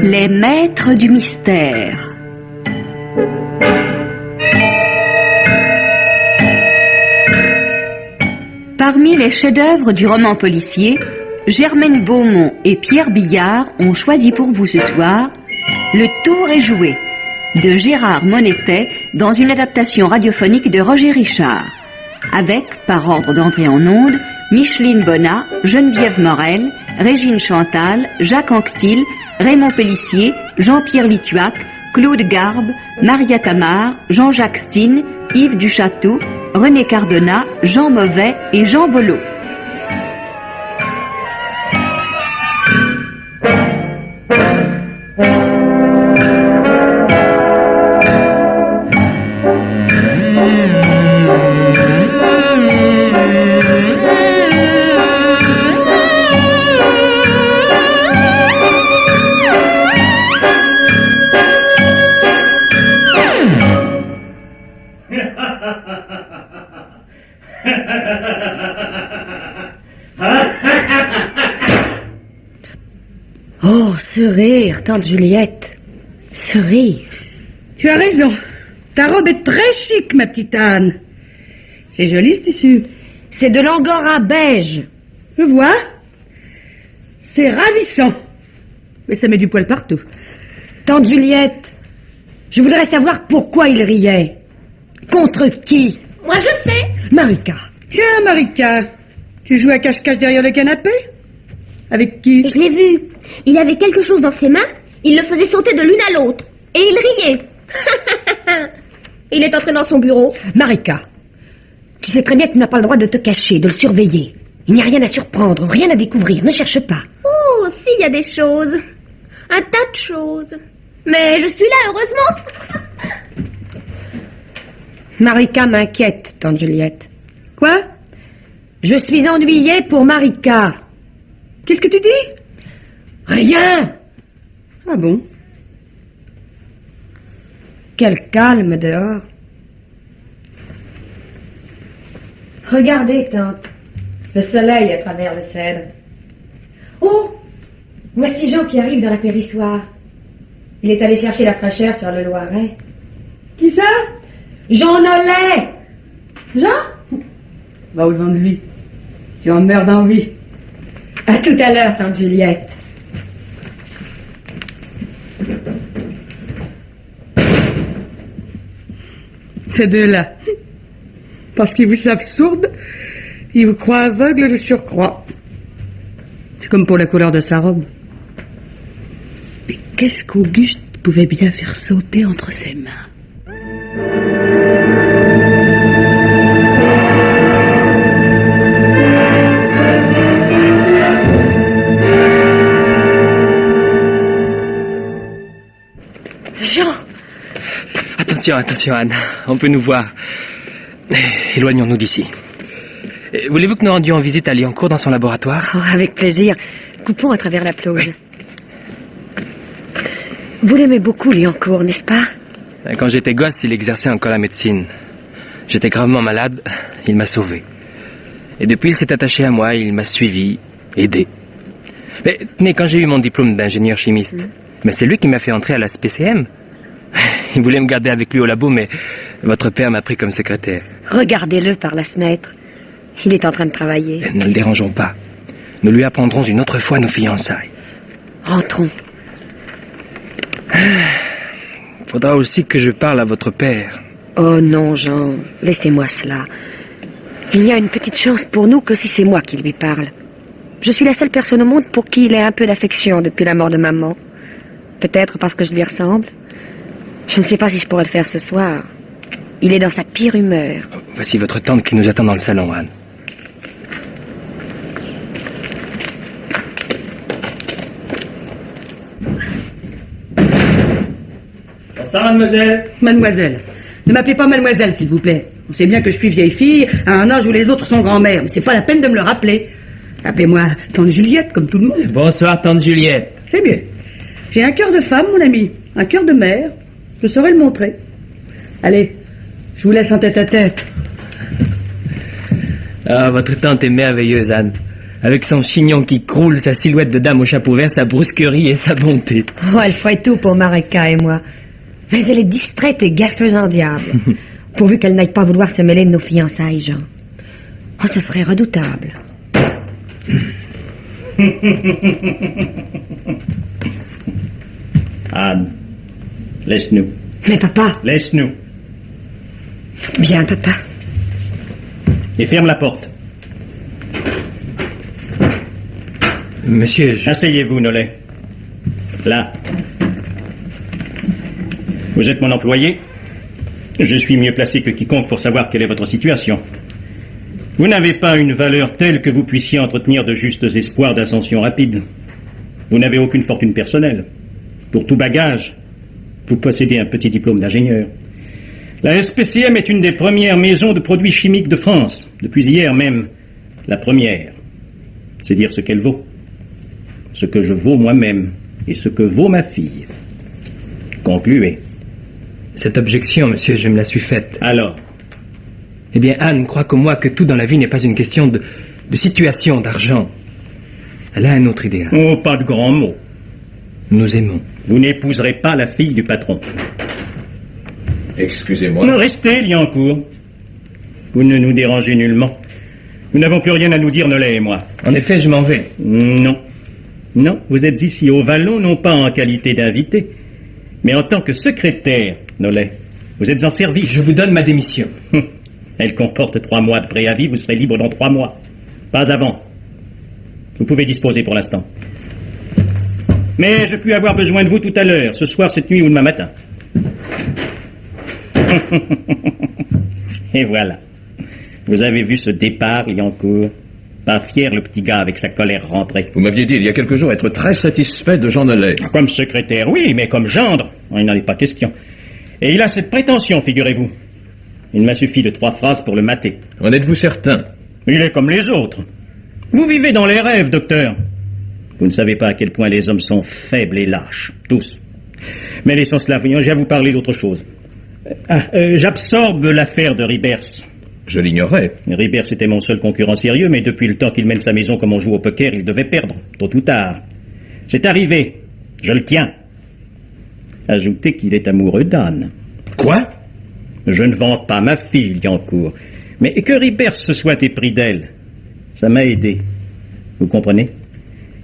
Les maîtres du mystère. Parmi les chefs-d'œuvre du roman policier, Germaine Beaumont et Pierre Billard ont choisi pour vous ce soir Le Tour est joué de Gérard Monetet dans une adaptation radiophonique de Roger Richard, avec, par ordre d'entrée en onde, Micheline Bonnat, Geneviève Morel, Régine Chantal, Jacques Anquetil, Raymond Pellissier, Jean-Pierre Lituac, Claude Garbe, Maria Tamar, Jean-Jacques Steen, Yves Duchâteau, René Cardona, Jean Mauvais et Jean Bollot. Oh, ce rire, tante Juliette. Ce rire. Tu as raison. Ta robe est très chic, ma petite Anne. C'est joli, ce tissu. C'est de l'angora beige. Je vois. C'est ravissant. Mais ça met du poil partout. Tante Juliette, je voudrais savoir pourquoi il riait. Contre qui? Moi, je sais. Marika. Tiens, Marika, tu joues à cache-cache derrière le canapé? Avec qui? Je l'ai vu. Il avait quelque chose dans ses mains. Il le faisait sauter de l'une à l'autre. Et il riait. Il est entré dans son bureau. Marika, tu sais très bien que tu n'as pas le droit de te cacher, de le surveiller. Il n'y a rien à surprendre, rien à découvrir. Ne cherche pas. Oh, si, il y a des choses. Un tas de choses. Mais je suis là, heureusement. Marika m'inquiète, tante Juliette. Quoi? Je suis ennuyée pour Marika. Qu'est-ce que tu dis? Rien. Ah bon? Quel calme dehors. Regardez, tante. Le soleil à travers le cèdre. Oh! Voici Jean qui arrive dans la périssoire. Il est allé chercher la fraîcheur sur le Loiret. Qui ça? Jean Nollet! Jean? Va au-devant de lui. Tu en meurs d'envie. À tout à l'heure, tante Juliette. Ces deux-là. Parce qu'ils vous savent sourde, ils vous croient aveugle de surcroît. C'est comme pour la couleur de sa robe. Mais qu'est-ce qu'Auguste pouvait bien faire sauter entre ses mains? Jean! Attention, Anne. On peut nous voir. Éloignons-nous d'ici. Voulez-vous que nous rendions visite à Liancourt dans son laboratoire? Oh, avec plaisir. Coupons à travers la pelouse. Vous l'aimez beaucoup, Liancourt, n'est-ce pas? Quand j'étais gosse, il exerçait encore la médecine. J'étais gravement malade, il m'a sauvé. Et depuis, il s'est attaché à moi, il m'a suivi, aidé. Mais tenez, quand j'ai eu mon diplôme d'ingénieur chimiste, mais c'est lui qui m'a fait entrer à la SPCM. Il voulait me garder avec lui au labo, mais votre père m'a pris comme secrétaire. Regardez-le par la fenêtre. Il est en train de travailler. Ne le dérangeons pas. Nous lui apprendrons une autre fois nos fiançailles. Rentrons. Faudra aussi que je parle à votre père. Oh non, Jean, laissez-moi cela. Il n'y a une petite chance pour nous que si c'est moi qui lui parle. Je suis la seule personne au monde pour qui il ait un peu d'affection depuis la mort de maman. Peut-être parce que je lui ressemble. Je ne sais pas si je pourrais le faire ce soir. Il est dans sa pire humeur. Voici votre tante qui nous attend dans le salon, Anne. Bonsoir, mademoiselle. Mademoiselle. Ne m'appelez pas mademoiselle, s'il vous plaît. On sait bien que je suis vieille fille, à un âge où les autres sont grand-mères, mais c'est pas la peine de me le rappeler. Appelez-moi tante Juliette, comme tout le monde. Bonsoir, tante Juliette. C'est mieux. J'ai un cœur de femme, mon ami. Un cœur de mère. Je saurais le montrer. Allez, je vous laisse en tête à tête. Ah, votre tante est merveilleuse, Anne. Avec son chignon qui croule, sa silhouette de dame au chapeau vert, sa brusquerie et sa bonté. Oh, elle ferait tout pour Marika et moi. Mais elle est distraite et gaffeuse en diable. Pourvu qu'elle n'aille pas vouloir se mêler de nos fiançailles, Jean. Oh, ce serait redoutable. Anne, laisse-nous. Mais papa... Laisse-nous. Bien, papa. Et ferme la porte. Monsieur, Asseyez-vous, Nollet. Là. Vous êtes mon employé. Je suis mieux placé que quiconque pour savoir quelle est votre situation. Vous n'avez pas une valeur telle que vous puissiez entretenir de justes espoirs d'ascension rapide. Vous n'avez aucune fortune personnelle. Pour tout bagage, vous possédez un petit diplôme d'ingénieur. La SPCM est une des premières maisons de produits chimiques de France. Depuis hier même, la première. C'est dire ce qu'elle vaut. Ce que je vaux moi-même et ce que vaut ma fille. Concluez. cette objection, monsieur, je me la suis faite. Alors? Eh bien, Anne croit comme moi que tout dans la vie n'est pas une question de situation, d'argent. Elle a un autre idéal. Oh, pas de grands mots. Nous aimons. Vous n'épouserez pas la fille du patron. Excusez-moi. Restez, Liancourt. Vous ne nous dérangez nullement. Nous n'avons plus rien à nous dire, Nollet et moi. En effet, je m'en vais. Non. Non, vous êtes ici au Vallon, non pas en qualité d'invité, mais en tant que secrétaire, Nollet. Vous êtes en service. Je vous donne ma démission. Elle comporte 3 mois de préavis, vous serez libre dans 3 mois. Pas avant. Vous pouvez disposer pour l'instant. Mais je puis avoir besoin de vous tout à l'heure, ce soir, cette nuit ou demain matin. Et voilà. Vous avez vu ce départ, Liancourt. Pas fier, le petit gars, avec sa colère rentrée. Vous m'aviez dit il y a quelques jours être très satisfait de Jean Nollet. Comme secrétaire, oui, mais comme gendre, il n'en est pas question. Et il a cette prétention, figurez-vous. Il m'a suffi de 3 phrases pour le mater. En êtes-vous certain? Il est comme les autres. Vous vivez dans les rêves, docteur. Vous ne savez pas à quel point les hommes sont faibles et lâches. Tous. Mais laissons cela, je vais vous parler d'autre chose. J'absorbe l'affaire de Ribers. Je l'ignorais. Ribers était mon seul concurrent sérieux, mais depuis le temps qu'il mène sa maison comme on joue au poker, il devait perdre, tôt ou tard. C'est arrivé. Je le tiens. Ajoutez qu'il est amoureux d'Anne. Quoi? Je ne vante pas ma fille, Liancourt. Mais que Ribers se soit épris d'elle, ça m'a aidé. Vous comprenez?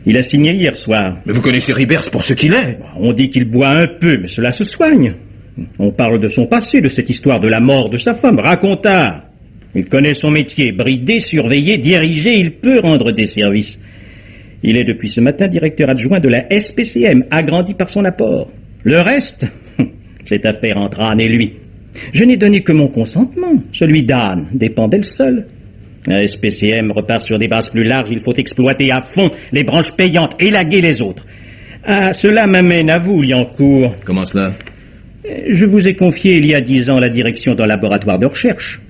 Il a signé hier soir. Mais vous connaissez Ribers pour ce qu'il est. On dit qu'il boit un peu, mais cela se soigne. On parle de son passé, de cette histoire de la mort de sa femme. Racontard. Il connaît son métier. Bridé, surveillé, dirigé, il peut rendre des services. Il est depuis ce matin directeur adjoint de la SPCM, agrandi par son apport. Le reste, cette affaire entre Anne et lui. Je n'ai donné que mon consentement. Celui d'Anne dépend d'elle seule. La SPCM repart sur des bases plus larges. Il faut exploiter à fond les branches payantes, élaguer les autres. Ah, cela m'amène à vous, Liancourt. Comment cela? Je vous ai confié il y a 10 ans la direction d'un laboratoire de recherche.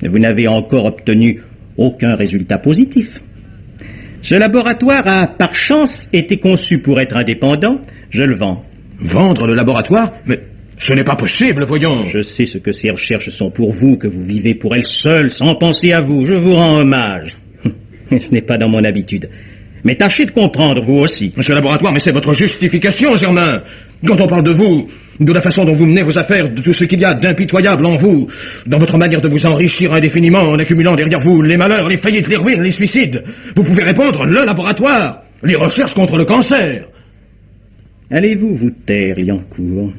Vous n'avez encore obtenu aucun résultat positif. Ce laboratoire a, par chance, été conçu pour être indépendant. Je le vends. Vendre le laboratoire? Mais ce n'est pas possible, voyons. Je sais ce que ces recherches sont pour vous, que vous vivez pour elles seules, sans penser à vous. Je vous rends hommage. Ce n'est pas dans mon habitude. Mais tâchez de comprendre, vous aussi. Ce laboratoire, mais c'est votre justification, Germain. Quand on parle de vous, de la façon dont vous menez vos affaires, de tout ce qu'il y a d'impitoyable en vous, dans votre manière de vous enrichir indéfiniment en accumulant derrière vous les malheurs, les faillites, les ruines, les suicides, vous pouvez répondre le laboratoire, les recherches contre le cancer. Allez-vous vous taire, Liancourt?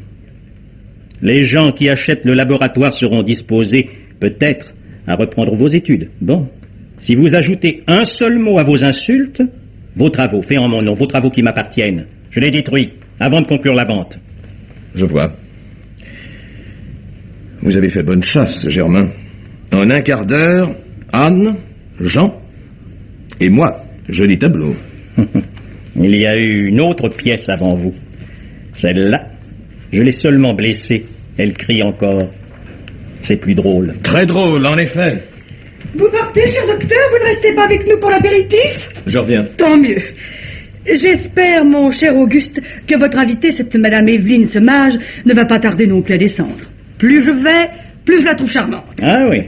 Les gens qui achètent le laboratoire seront disposés, peut-être, à reprendre vos études. Bon. Si vous ajoutez un seul mot à vos insultes, vos travaux, faits en mon nom, vos travaux qui m'appartiennent, je les détruis avant de conclure la vente. Je vois. Vous avez fait bonne chasse, Germain. En un quart d'heure, Anne, Jean et moi. Joli tableau. Il y a eu une autre pièce avant vous. Celle-là, je l'ai seulement blessée. Elle crie encore. C'est plus drôle. Très drôle, en effet. Vous partez, cher docteur? Vous ne restez pas avec nous pour l'apéritif? Je reviens. Tant mieux. J'espère, mon cher Auguste, que votre invitée, cette Madame Evelyne Semage, ne va pas tarder non plus à descendre. Plus je vais, plus je la trouve charmante. Ah oui.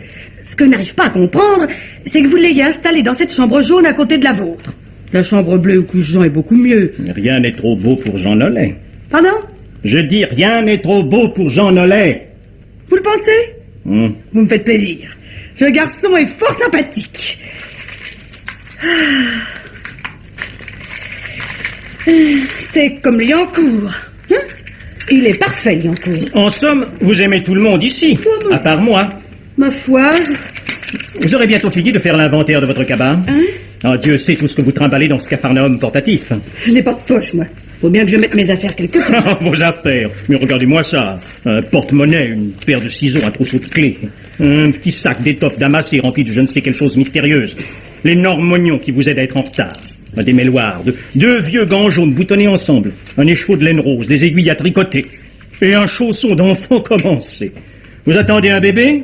Ce que je n'arrive pas à comprendre, c'est que vous l'ayez installée dans cette chambre jaune à côté de la vôtre. La chambre bleue où couche Jean est beaucoup mieux. Rien n'est trop beau pour Jean Nollet. Pardon? Je dis rien n'est trop beau pour Jean Nollet. Vous le pensez? Vous me faites plaisir. Ce garçon est fort sympathique. C'est comme Liancourt. Hein? Il est parfait, Liancourt. En somme, vous aimez tout le monde ici, à part moi. Ma foi. Vous aurez bientôt fini de faire l'inventaire de votre cabane. Hein? Oh, Dieu sait tout ce que vous trimballez dans ce capharnaüm portatif. Je n'ai pas de poche, moi. Faut bien que je mette mes affaires quelque part. Vos affaires. Mais regardez-moi ça. Un porte-monnaie, une paire de ciseaux, un trousseau de clés. Un petit sac d'étoffe damassée rempli de je ne sais quelle chose mystérieuse. L'énorme mognon qui vous aide à être en retard. Un démêloir, deux vieux gants jaunes boutonnés ensemble. Un écheveau de laine rose, des aiguilles à tricoter. Et un chausson d'enfant commencé. Vous attendez un bébé?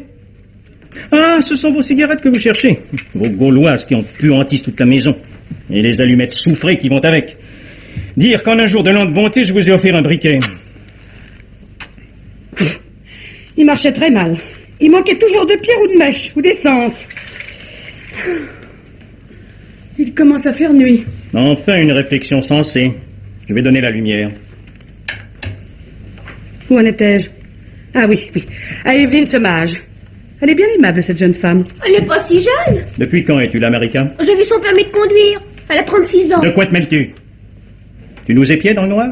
Ah, ce sont vos cigarettes que vous cherchez. Vos gauloises qui empuantissent toute la maison. Et les allumettes soufrées qui vont avec. Dire qu'en un jour de lente bonté, je vous ai offert un briquet. Il marchait très mal. Il manquait toujours de pierre ou de mèche, ou d'essence. Il commence à faire nuit. Enfin, une réflexion sensée. Je vais donner la lumière. Où en étais-je? Ah oui. À Evelyne Semage. Elle est bien aimable, cette jeune femme. Elle n'est pas si jeune. Depuis quand es-tu là, Marika? J'ai vu son permis de conduire. Elle a 36 ans. De quoi te mêles-tu? Tu nous épiais dans le noir?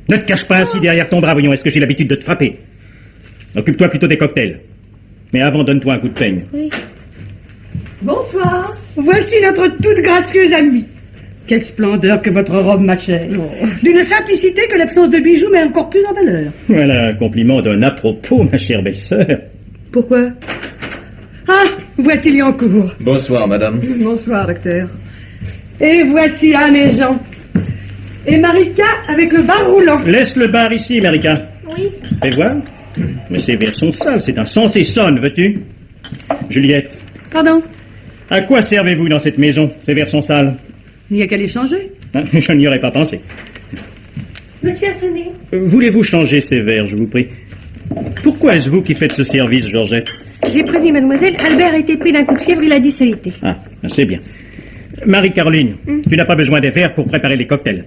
Ne te cache pas ainsi derrière ton bras, voyons, est-ce que j'ai l'habitude de te frapper? Occupe-toi plutôt des cocktails. Mais avant, donne-toi un coup de peigne. Oui. Bonsoir. Voici notre toute gracieuse amie. Quelle splendeur que votre robe, ma chère. D'une simplicité que l'absence de bijoux met encore plus en valeur. Voilà un compliment d'un à-propos, ma chère belle-sœur. Pourquoi? Ah, voici Liancourt. Bonsoir, madame. Bonsoir, docteur. Et voici Anne et Jean. Et Marika avec le bar roulant. Laisse le bar ici, Marika. Oui. Fais voir. Mais ces verres sont sales, c'est un sensé sonne, veux-tu? Juliette, Pardon? à quoi servez-vous dans cette maison? Ces verres sont sales. Il n'y a qu'à les changer. Hein, je n'y aurais pas pensé. Monsieur a sonné. Voulez-vous changer ces verres, je vous prie? Pourquoi est-ce vous qui faites ce service, Georgette? J'ai prévenu mademoiselle, Albert a été pris d'un coup de fièvre, il a dit ça été. Ah, c'est bien. Marie-Caroline, tu n'as pas besoin des verres pour préparer les cocktails.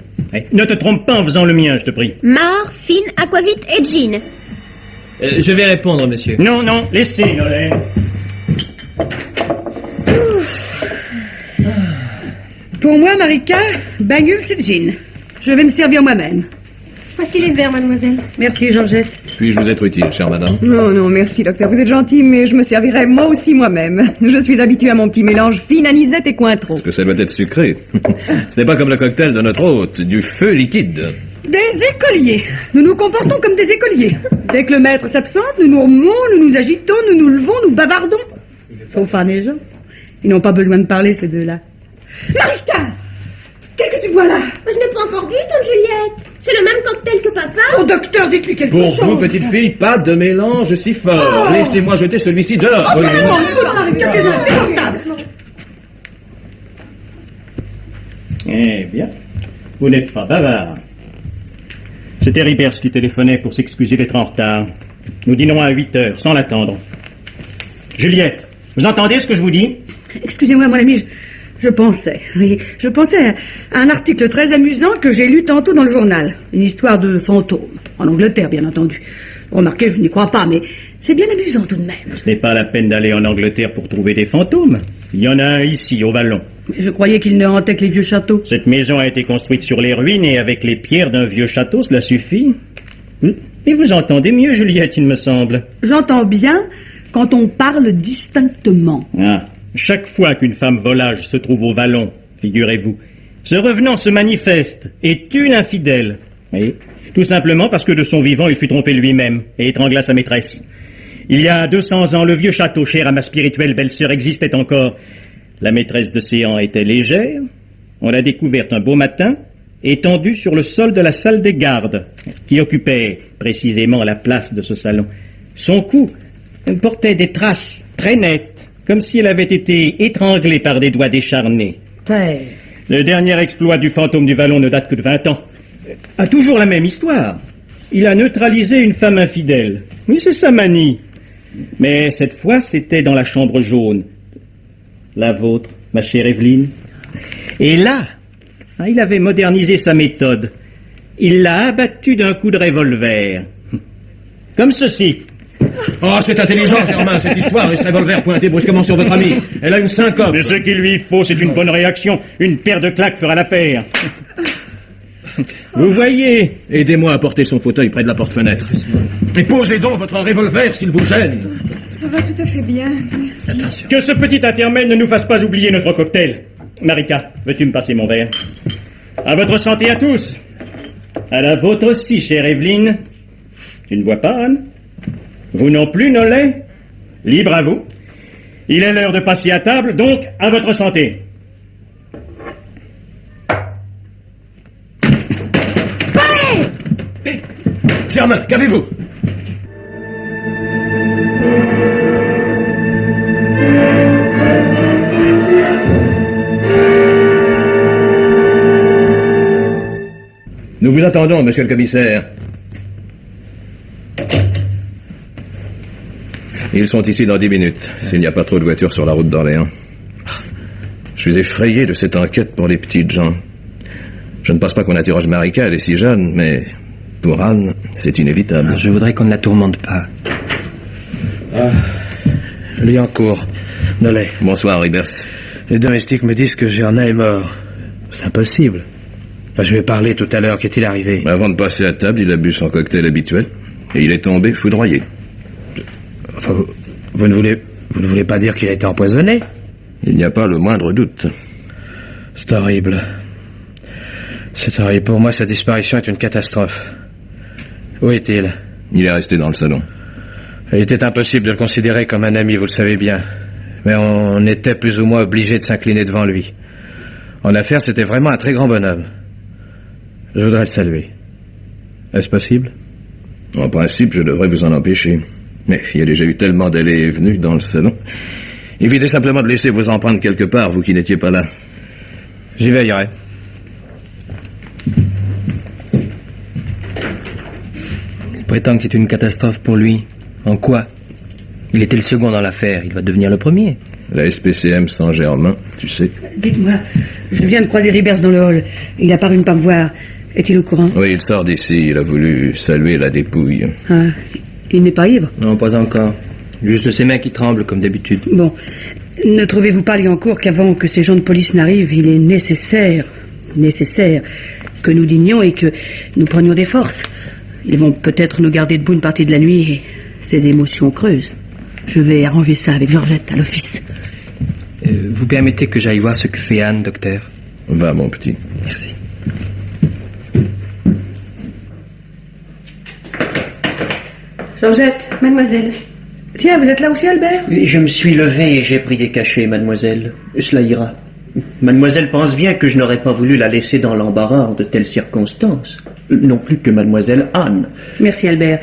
Ne te trompe pas en faisant le mien, je te prie. Mar, Fine, Aquavit et Gin. Je vais répondre, monsieur. Non, laissez, Nollet. Pour moi, Marika, bagnole, c'est gin. Je vais me servir moi-même. Voici les verres, mademoiselle. Merci, Georgette. Puis-je vous être utile, chère madame? Non, merci, docteur. Vous êtes gentil, mais je me servirai moi aussi moi-même. Je suis habitué à mon petit mélange fine, anisette et cointreau. Parce que ça doit être sucré. Ce n'est pas comme le cocktail de notre hôte, du feu liquide. Des écoliers. Nous nous comportons comme des écoliers. Dès que le maître s'absente, nous nous remuons, nous nous agitons, nous nous levons, nous bavardons. Sauf Anne et Jean. Ils n'ont pas besoin de parler, ces deux-là. Marika! Qu'est-ce que tu vois là? Je n'ai pas encore bu, tante Juliette. C'est le même cocktail que papa. Oh, docteur, dites-lui quelque chose. Pour vous, petite fille, pas de mélange si fort. Oh. Laissez-moi jeter celui-ci dehors. Oh, Oui, carrément, oui. Marika, t'es insupportable. Eh bien, vous n'êtes pas bavard. C'était Ribers qui téléphonait pour s'excuser d'être en retard. Nous dînons à 8 heures, sans l'attendre. Juliette, vous entendez ce que je vous dis? Excusez-moi, mon ami, je pensais à un article très amusant que j'ai lu tantôt dans le journal. Une histoire de fantômes. En Angleterre, bien entendu. Remarquez, je n'y crois pas, mais c'est bien amusant tout de même. Ce n'est pas la peine d'aller en Angleterre pour trouver des fantômes. Il y en a un ici, au Vallon. Mais je croyais qu'il ne hantait que les vieux châteaux. Cette maison a été construite sur les ruines et avec les pierres d'un vieux château, cela suffit. Et vous entendez mieux, Juliette, il me semble. J'entends bien quand on parle distinctement. Ah, chaque fois qu'une femme volage se trouve au Vallon, figurez-vous, ce revenant se manifeste, est une infidèle. Oui, tout simplement parce que de son vivant, il fut trompé lui-même et étrangla sa maîtresse. Il y a 200 ans, le vieux château cher à ma spirituelle belle-sœur existait encore. La maîtresse de Séan était légère. On l'a découverte un beau matin, étendue sur le sol de la salle des gardes, qui occupait précisément la place de ce salon. Son cou portait des traces très nettes, comme si elle avait été étranglée par des doigts décharnés. Père. Le dernier exploit du fantôme du Vallon ne date que de 20 ans. A toujours la même histoire. Il a neutralisé une femme infidèle. Oui, c'est sa manie. Mais cette fois, c'était dans la chambre jaune. La vôtre, ma chère Evelyne. Et là, il avait modernisé sa méthode. Il l'a abattu d'un coup de revolver. Comme ceci. Oh, c'est intelligent, Germain, cette histoire, et ce revolver pointé brusquement sur votre amie. Elle a une syncope. Mais ce qu'il lui faut, c'est une bonne réaction. Une paire de claques fera l'affaire. Vous voyez. Aidez-moi à porter son fauteuil près de la porte-fenêtre. Et posez donc votre revolver s'il vous gêne. Ça va tout à fait bien, merci. Attention. Que ce petit intermède ne nous fasse pas oublier notre cocktail. Marika, veux-tu me passer mon verre? À votre santé à tous. À la vôtre aussi, chère Evelyne. Tu ne bois pas, Anne? Vous non plus, Nollet? Libre à vous. Il est l'heure de passer à table, donc à votre santé. Germain, qu'avez-vous? Nous vous attendons, monsieur le commissaire. Ils sont ici dans 10 minutes, s'il n'y a pas trop de voitures sur la route d'Orléans. Je suis effrayé de cette enquête pour les petites gens. Je ne pense pas qu'on interroge Marika, elle est si jeune, mais pour Anne, c'est inévitable. Je voudrais qu'on ne la tourmente pas. Liancourt, Nollet. Bonsoir, Ribers. Les domestiques me disent que Germain est mort. C'est impossible. Enfin, je lui ai parlé tout à l'heure. Qu'est-il arrivé? Avant de passer à table, il a bu son cocktail habituel et il est tombé foudroyé. Enfin, vous ne voulez pas dire qu'il a été empoisonné? Il n'y a pas le moindre doute. C'est horrible. C'est horrible. Pour moi, sa disparition est une catastrophe. Où est-il? Il est resté dans le salon. Il était impossible de le considérer comme un ami, vous le savez bien. Mais on était plus ou moins obligés de s'incliner devant lui. En affaires, c'était vraiment un très grand bonhomme. Je voudrais le saluer. Est-ce possible? En principe, je devrais vous en empêcher. Mais il y a déjà eu tellement d'allées et venues dans le salon. Évitez simplement de laisser vos empreintes quelque part, vous qui n'étiez pas là. J'y veillerai. Il prétend que c'est une catastrophe pour lui. En quoi? Il était le second dans l'affaire, il va devenir le premier. La SPCM sans Germain, tu sais. Dites-moi, je viens de croiser Ribers dans le hall. Il a paru ne pas me voir. Est-il au courant? Oui, il sort d'ici, il a voulu saluer la dépouille. Ah, il n'est pas ivre? Non, pas encore. Juste ses mains qui tremblent, comme d'habitude. Bon, ne trouvez-vous pas, Liancourt, qu'avant que ces gens de police n'arrivent, il est nécessaire que nous dînions et que nous prenions des forces. Ils vont peut-être nous garder debout une partie de la nuit et ces émotions creuses. Je vais arranger ça avec Georgette à l'office. Vous permettez que j'aille voir ce que fait Anne, docteur? Va, mon petit. Merci. Georgette, mademoiselle. Tiens, vous êtes là aussi, Albert? Oui, je me suis levé et j'ai pris des cachets, mademoiselle. Cela ira. Mademoiselle pense bien que je n'aurais pas voulu la laisser dans l'embarras en de telles circonstances. Non plus que mademoiselle Anne. Merci, Albert.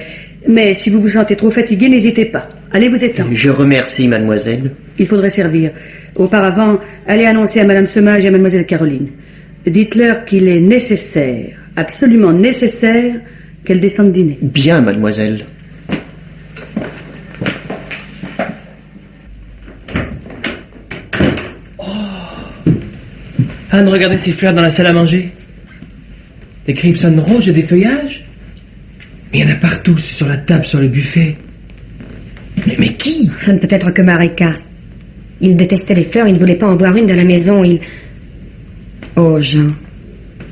Mais si vous vous sentez trop fatigué, n'hésitez pas. Allez vous étendre. Je remercie, mademoiselle. Il faudrait servir. Auparavant, allez annoncer à madame Semage et à mademoiselle Caroline. Dites-leur qu'il est nécessaire, absolument nécessaire, qu'elles descendent dîner. Bien, mademoiselle. Anne, regardez ces fleurs dans la salle à manger. Des crimson rouges et des feuillages. Mais il y en a partout, sur la table, sur le buffet. Mais qui? Ce ne peut être que Marika. Il détestait les fleurs, il ne voulait pas en voir une dans la maison, Oh, Jean,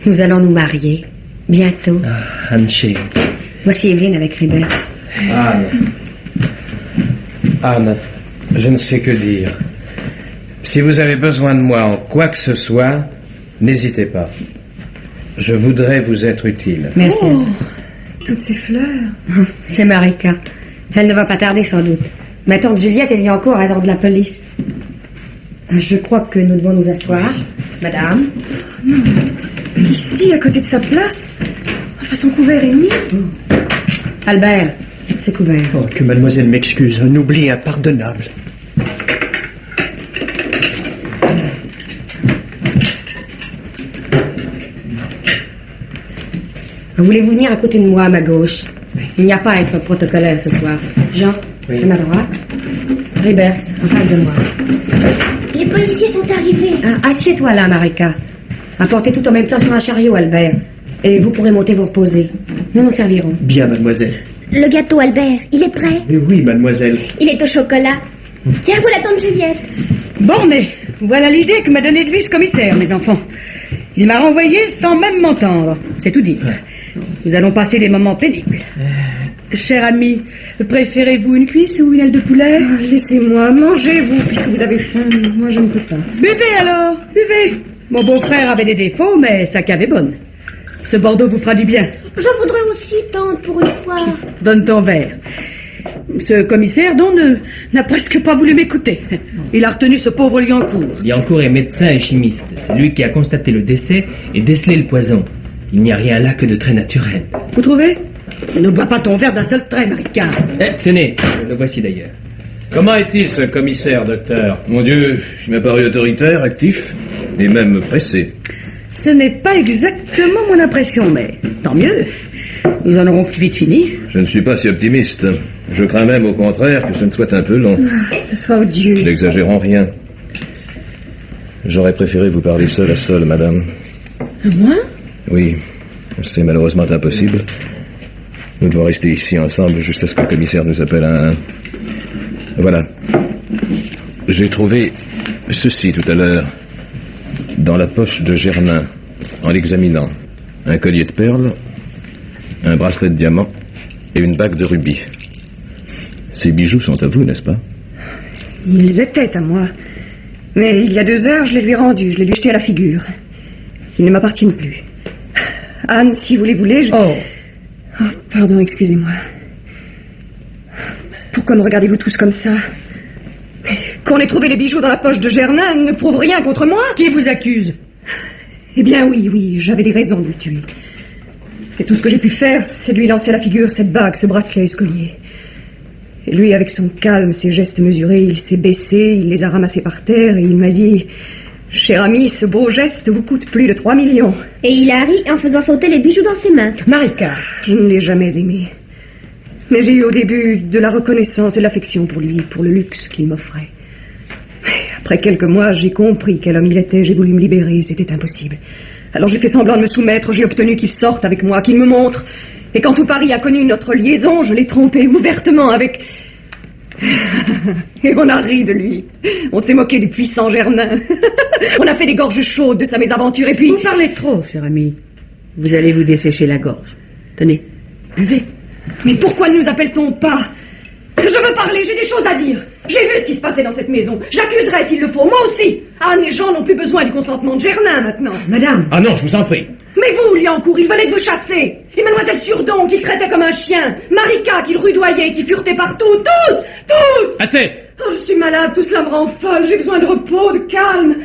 nous allons nous marier. Bientôt. Ah, Anne chérie. Voici Evelyne avec Ribers. Anne, je ne sais que dire. Si vous avez besoin de moi en quoi que ce soit, n'hésitez pas. Je voudrais vous être utile. Merci. Oh, toutes ces fleurs. C'est Marika. Elle ne va pas tarder sans doute. Ma tante Juliette est encore à l'ordre de la police. Je crois que nous devons nous asseoir. Madame. Ici, à côté de sa place. Enfin, son couvert est mis. Albert, c'est couvert. Oh, que mademoiselle m'excuse, un oubli impardonnable. Voulez-vous venir à côté de moi, à ma gauche? Il n'y a pas à être protocolaire ce soir. Jean? À ma droite. Ribers, en face de moi. Les policiers sont arrivés. Ah, assieds-toi là, Marika. Apportez tout en même temps sur un chariot, Albert. Et vous pourrez monter vous reposer. Nous nous servirons. Bien, mademoiselle. Le gâteau, Albert, il est prêt? Oui, mademoiselle. Il est au chocolat. Tiens, vous la tante Juliette. Bon, mais voilà l'idée que m'a donnée de lui ce commissaire, mes enfants. Il m'a renvoyé sans même m'entendre. C'est tout dire. Nous allons passer des moments pénibles. Cher ami, préférez-vous une cuisse ou une aile de poulet? Laissez-moi, mangez-vous, puisque vous avez faim. Moi, je ne peux pas. Buvez alors, buvez. Mon beau-frère avait des défauts, mais sa cave est bonne. Ce Bordeaux vous fera du bien. Je voudrais aussi, tante, pour une fois. Donne ton verre. Ce commissaire, donc, n'a presque pas voulu m'écouter. Il a retenu ce pauvre Liancourt. Liancourt est médecin et chimiste. C'est lui qui a constaté le décès et décelé le poison. Il n'y a rien là que de très naturel. Vous trouvez? Ne bois pas ton verre d'un seul trait, Marika. Tenez, le voici d'ailleurs. Comment est-il, ce commissaire, docteur? Mon Dieu, il m'a paru autoritaire, actif, et même pressé. Ce n'est pas exactement mon impression, mais tant mieux. Nous en aurons plus vite fini. Je ne suis pas si optimiste. Je crains même, au contraire, que ce ne soit un peu long. Ce sera odieux. N'exagérons rien. J'aurais préféré vous parler seul à seul, madame. Moi? Oui, c'est malheureusement impossible. Nous devons rester ici ensemble jusqu'à ce que le commissaire nous appelle à un. Voilà. J'ai trouvé ceci tout à l'heure dans la poche de Germain, en l'examinant. Un collier de perles, un bracelet de diamants et une bague de rubis. Ces bijoux sont à vous, n'est-ce pas? Ils étaient à moi. Mais il y a 2 heures, je les lui ai rendus. Je les lui ai jetés à la figure. Ils ne m'appartiennent plus. Anne, si vous les voulez, je... Oh, pardon, excusez-moi. Pourquoi me regardez-vous tous comme ça? Qu'on ait trouvé les bijoux dans la poche de Germain ne prouve rien contre moi. qui vous accuse? Eh bien oui, j'avais des raisons de le tuer. Et tout ce que j'ai pu faire, c'est de lui lancer à la figure cette bague, ce bracelet et ce collier. Et lui, avec son calme, ses gestes mesurés, il s'est baissé, il les a ramassés par terre et il m'a dit... Cher ami, ce beau geste vous coûte plus de 3 millions. Et il a ri en faisant sauter les bijoux dans ses mains. Marika. Je ne l'ai jamais aimé. Mais j'ai eu au début de la reconnaissance et de l'affection pour lui, pour le luxe qu'il m'offrait. Après quelques mois, j'ai compris quel homme il était, j'ai voulu me libérer, c'était impossible. Alors j'ai fait semblant de me soumettre, j'ai obtenu qu'il sorte avec moi, qu'il me montre. Et quand tout Paris a connu notre liaison, je l'ai trompé ouvertement avec... Et on a ri de lui. On s'est moqué du puissant Germain. On a fait des gorges chaudes de sa mésaventure et puis... Vous parlez trop, cher ami. Vous allez vous dessécher la gorge. Tenez, buvez. Mais pourquoi ne nous appelle-t-on pas? Je veux parler, j'ai des choses à dire. J'ai vu ce qui se passait dans cette maison. J'accuserai s'il le faut, moi aussi. Anne et Jean n'ont plus besoin du consentement de Germain maintenant. Madame. Ah non, je vous en prie. Mais vous, Liancourt, il venait de vous chasser. Et mademoiselle Surdon, qu'il traitait comme un chien. Marika, qu'il rudoyait, qui furetait partout. Toutes. Assez! Oh, je suis malade, tout cela me rend folle. J'ai besoin de repos, de calme.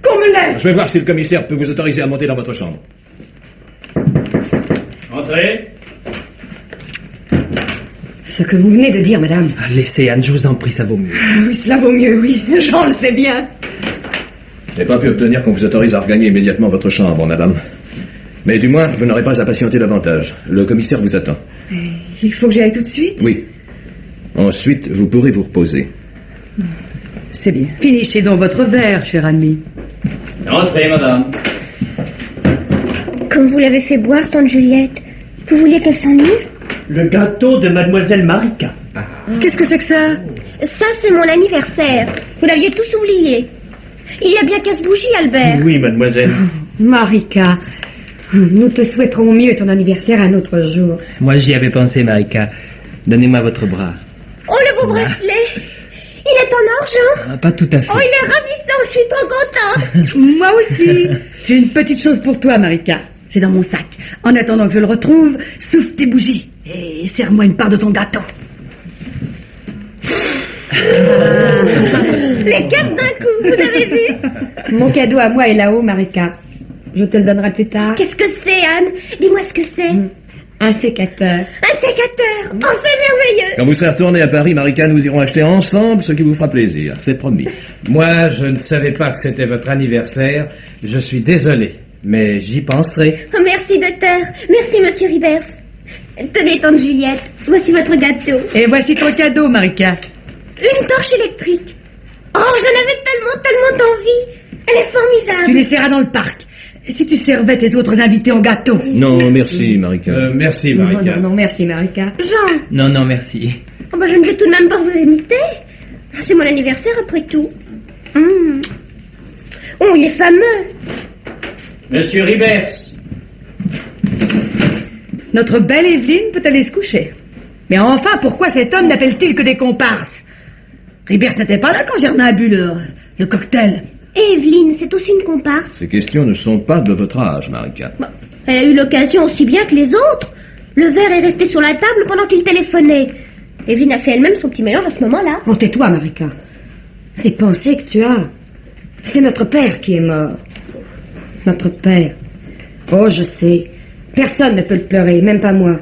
Qu'on me laisse. Je vais voir si le commissaire peut vous autoriser à monter dans votre chambre. Entrez. Ce que vous venez de dire, madame. Laissez, Anne, je vous en prie, ça vaut mieux. Oui, cela vaut mieux, oui. Jean le sait bien. Je n'ai pas pu obtenir qu'on vous autorise à regagner immédiatement votre chambre, madame. Mais du moins, vous n'aurez pas à patienter davantage. Le commissaire vous attend. Il faut que j'y aille tout de suite? Oui. Ensuite, vous pourrez vous reposer. C'est bien. Finissez donc votre verre, cher ami. Entrez, madame. Comme vous l'avez fait boire, tante Juliette, vous vouliez qu'elle s'enivre? Le gâteau de mademoiselle Marika. Qu'est-ce que c'est que ça? Ça, c'est mon anniversaire. Vous l'aviez tous oublié. Il y a bien 15 bougies, Albert. Oui, mademoiselle. Marika, nous te souhaiterons mieux ton anniversaire un autre jour. Moi, j'y avais pensé, Marika. Donnez-moi votre bras. Oh, le beau bracelet. Il est en argent. Ah, pas tout à fait. Oh, il est ravissant, je suis trop contente. Moi aussi. J'ai une petite chose pour toi, Marika. C'est dans mon sac. En attendant que je le retrouve, souffle tes bougies et serre-moi une part de ton gâteau. Les 15 d'un coup, vous avez vu? Mon cadeau à moi est là-haut, Marika. Je te le donnerai plus tard. Qu'est-ce que c'est, Anne? Dis-moi ce que c'est. Un sécateur. Un sécateur. Oh, c'est merveilleux. Quand vous serez retourné à Paris, Marika, nous irons acheter ensemble ce qui vous fera plaisir. C'est promis. Moi, je ne savais pas que c'était votre anniversaire. Je suis désolé, mais j'y penserai. Oh, merci, docteur. Merci, monsieur Rivers. Tenez, tante Juliette, voici votre gâteau. Et voici ton cadeau, Marika. Une torche électrique. Oh, j'en avais tellement envie. Elle est formidable. Tu l'essaieras dans le parc. Si tu servais tes autres invités en gâteau. Non, merci, Marika. Merci, Marika. Non, merci, Marika. Jean, Non, merci. oh, je ne vais tout de même pas vous imiter. C'est mon anniversaire après tout. Oh, il est fameux. Monsieur Ribers. Notre belle Evelyne peut aller se coucher. Mais enfin, pourquoi cet homme n'appelle-t-il que des comparses? Ribers n'était pas là quand Germain a bu le cocktail. Et Evelyne, c'est aussi une comparse. Ces questions ne sont pas de votre âge, Marika. Elle a eu l'occasion aussi bien que les autres. Le verre est resté sur la table pendant qu'il téléphonait. Evelyne a fait elle-même son petit mélange à ce moment-là. Oh, tais-toi, Marika. Ces pensées que tu as, c'est notre père qui est mort. Notre père. Oh, je sais. Personne ne peut le pleurer, même pas moi.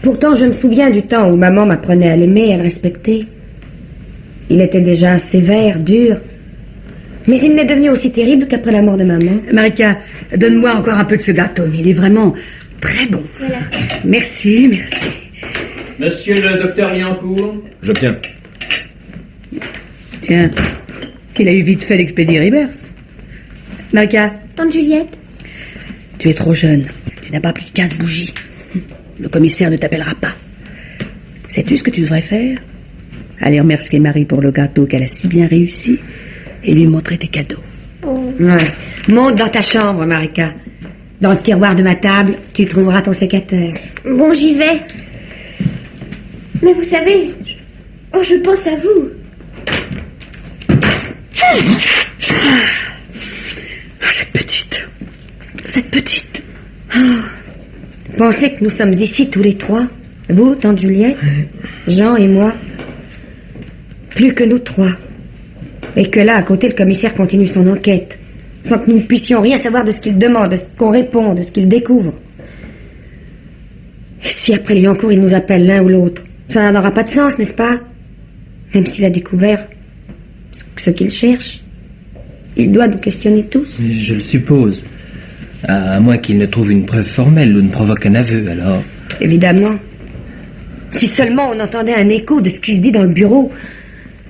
Pourtant, je me souviens du temps où maman m'apprenait à l'aimer et à le respecter. Il était déjà sévère, dur. Mais il n'est devenu aussi terrible qu'après la mort de maman. Marika, donne-moi encore un peu de ce gâteau. Il est vraiment très bon. Voilà. Merci, merci. Monsieur le docteur Liancourt. J'obtiens. Tiens, qu'il a eu vite fait d'expédier Ribers. Marika, Tante Juliette. tu es trop jeune. Tu n'as pas plus de 15 bougies. Le commissaire ne t'appellera pas. Sais-tu ce que tu devrais faire? Aller remercier Marie pour le gâteau qu'elle a si bien réussi et lui montrer tes cadeaux. Ouais. Monte dans ta chambre, Marika. Dans le tiroir de ma table, tu trouveras ton sécateur. Bon, j'y vais. Mais vous savez, je pense à vous. Cette petite. Pensez que nous sommes ici tous les trois. Vous, tante Juliette, Jean et moi. Plus que nous trois. Et que là, à côté, le commissaire continue son enquête. Sans que nous ne puissions rien savoir de ce qu'il demande, de ce qu'on répond, de ce qu'il découvre. Et si après Liancourt, il nous appelle l'un ou l'autre, ça n'aura pas de sens, n'est-ce pas? Même s'il a découvert ce qu'il cherche, il doit nous questionner tous. Je le suppose. À moins qu'il ne trouve une preuve formelle ou ne provoque un aveu, alors... Évidemment. Si seulement on entendait un écho de ce qui se dit dans le bureau.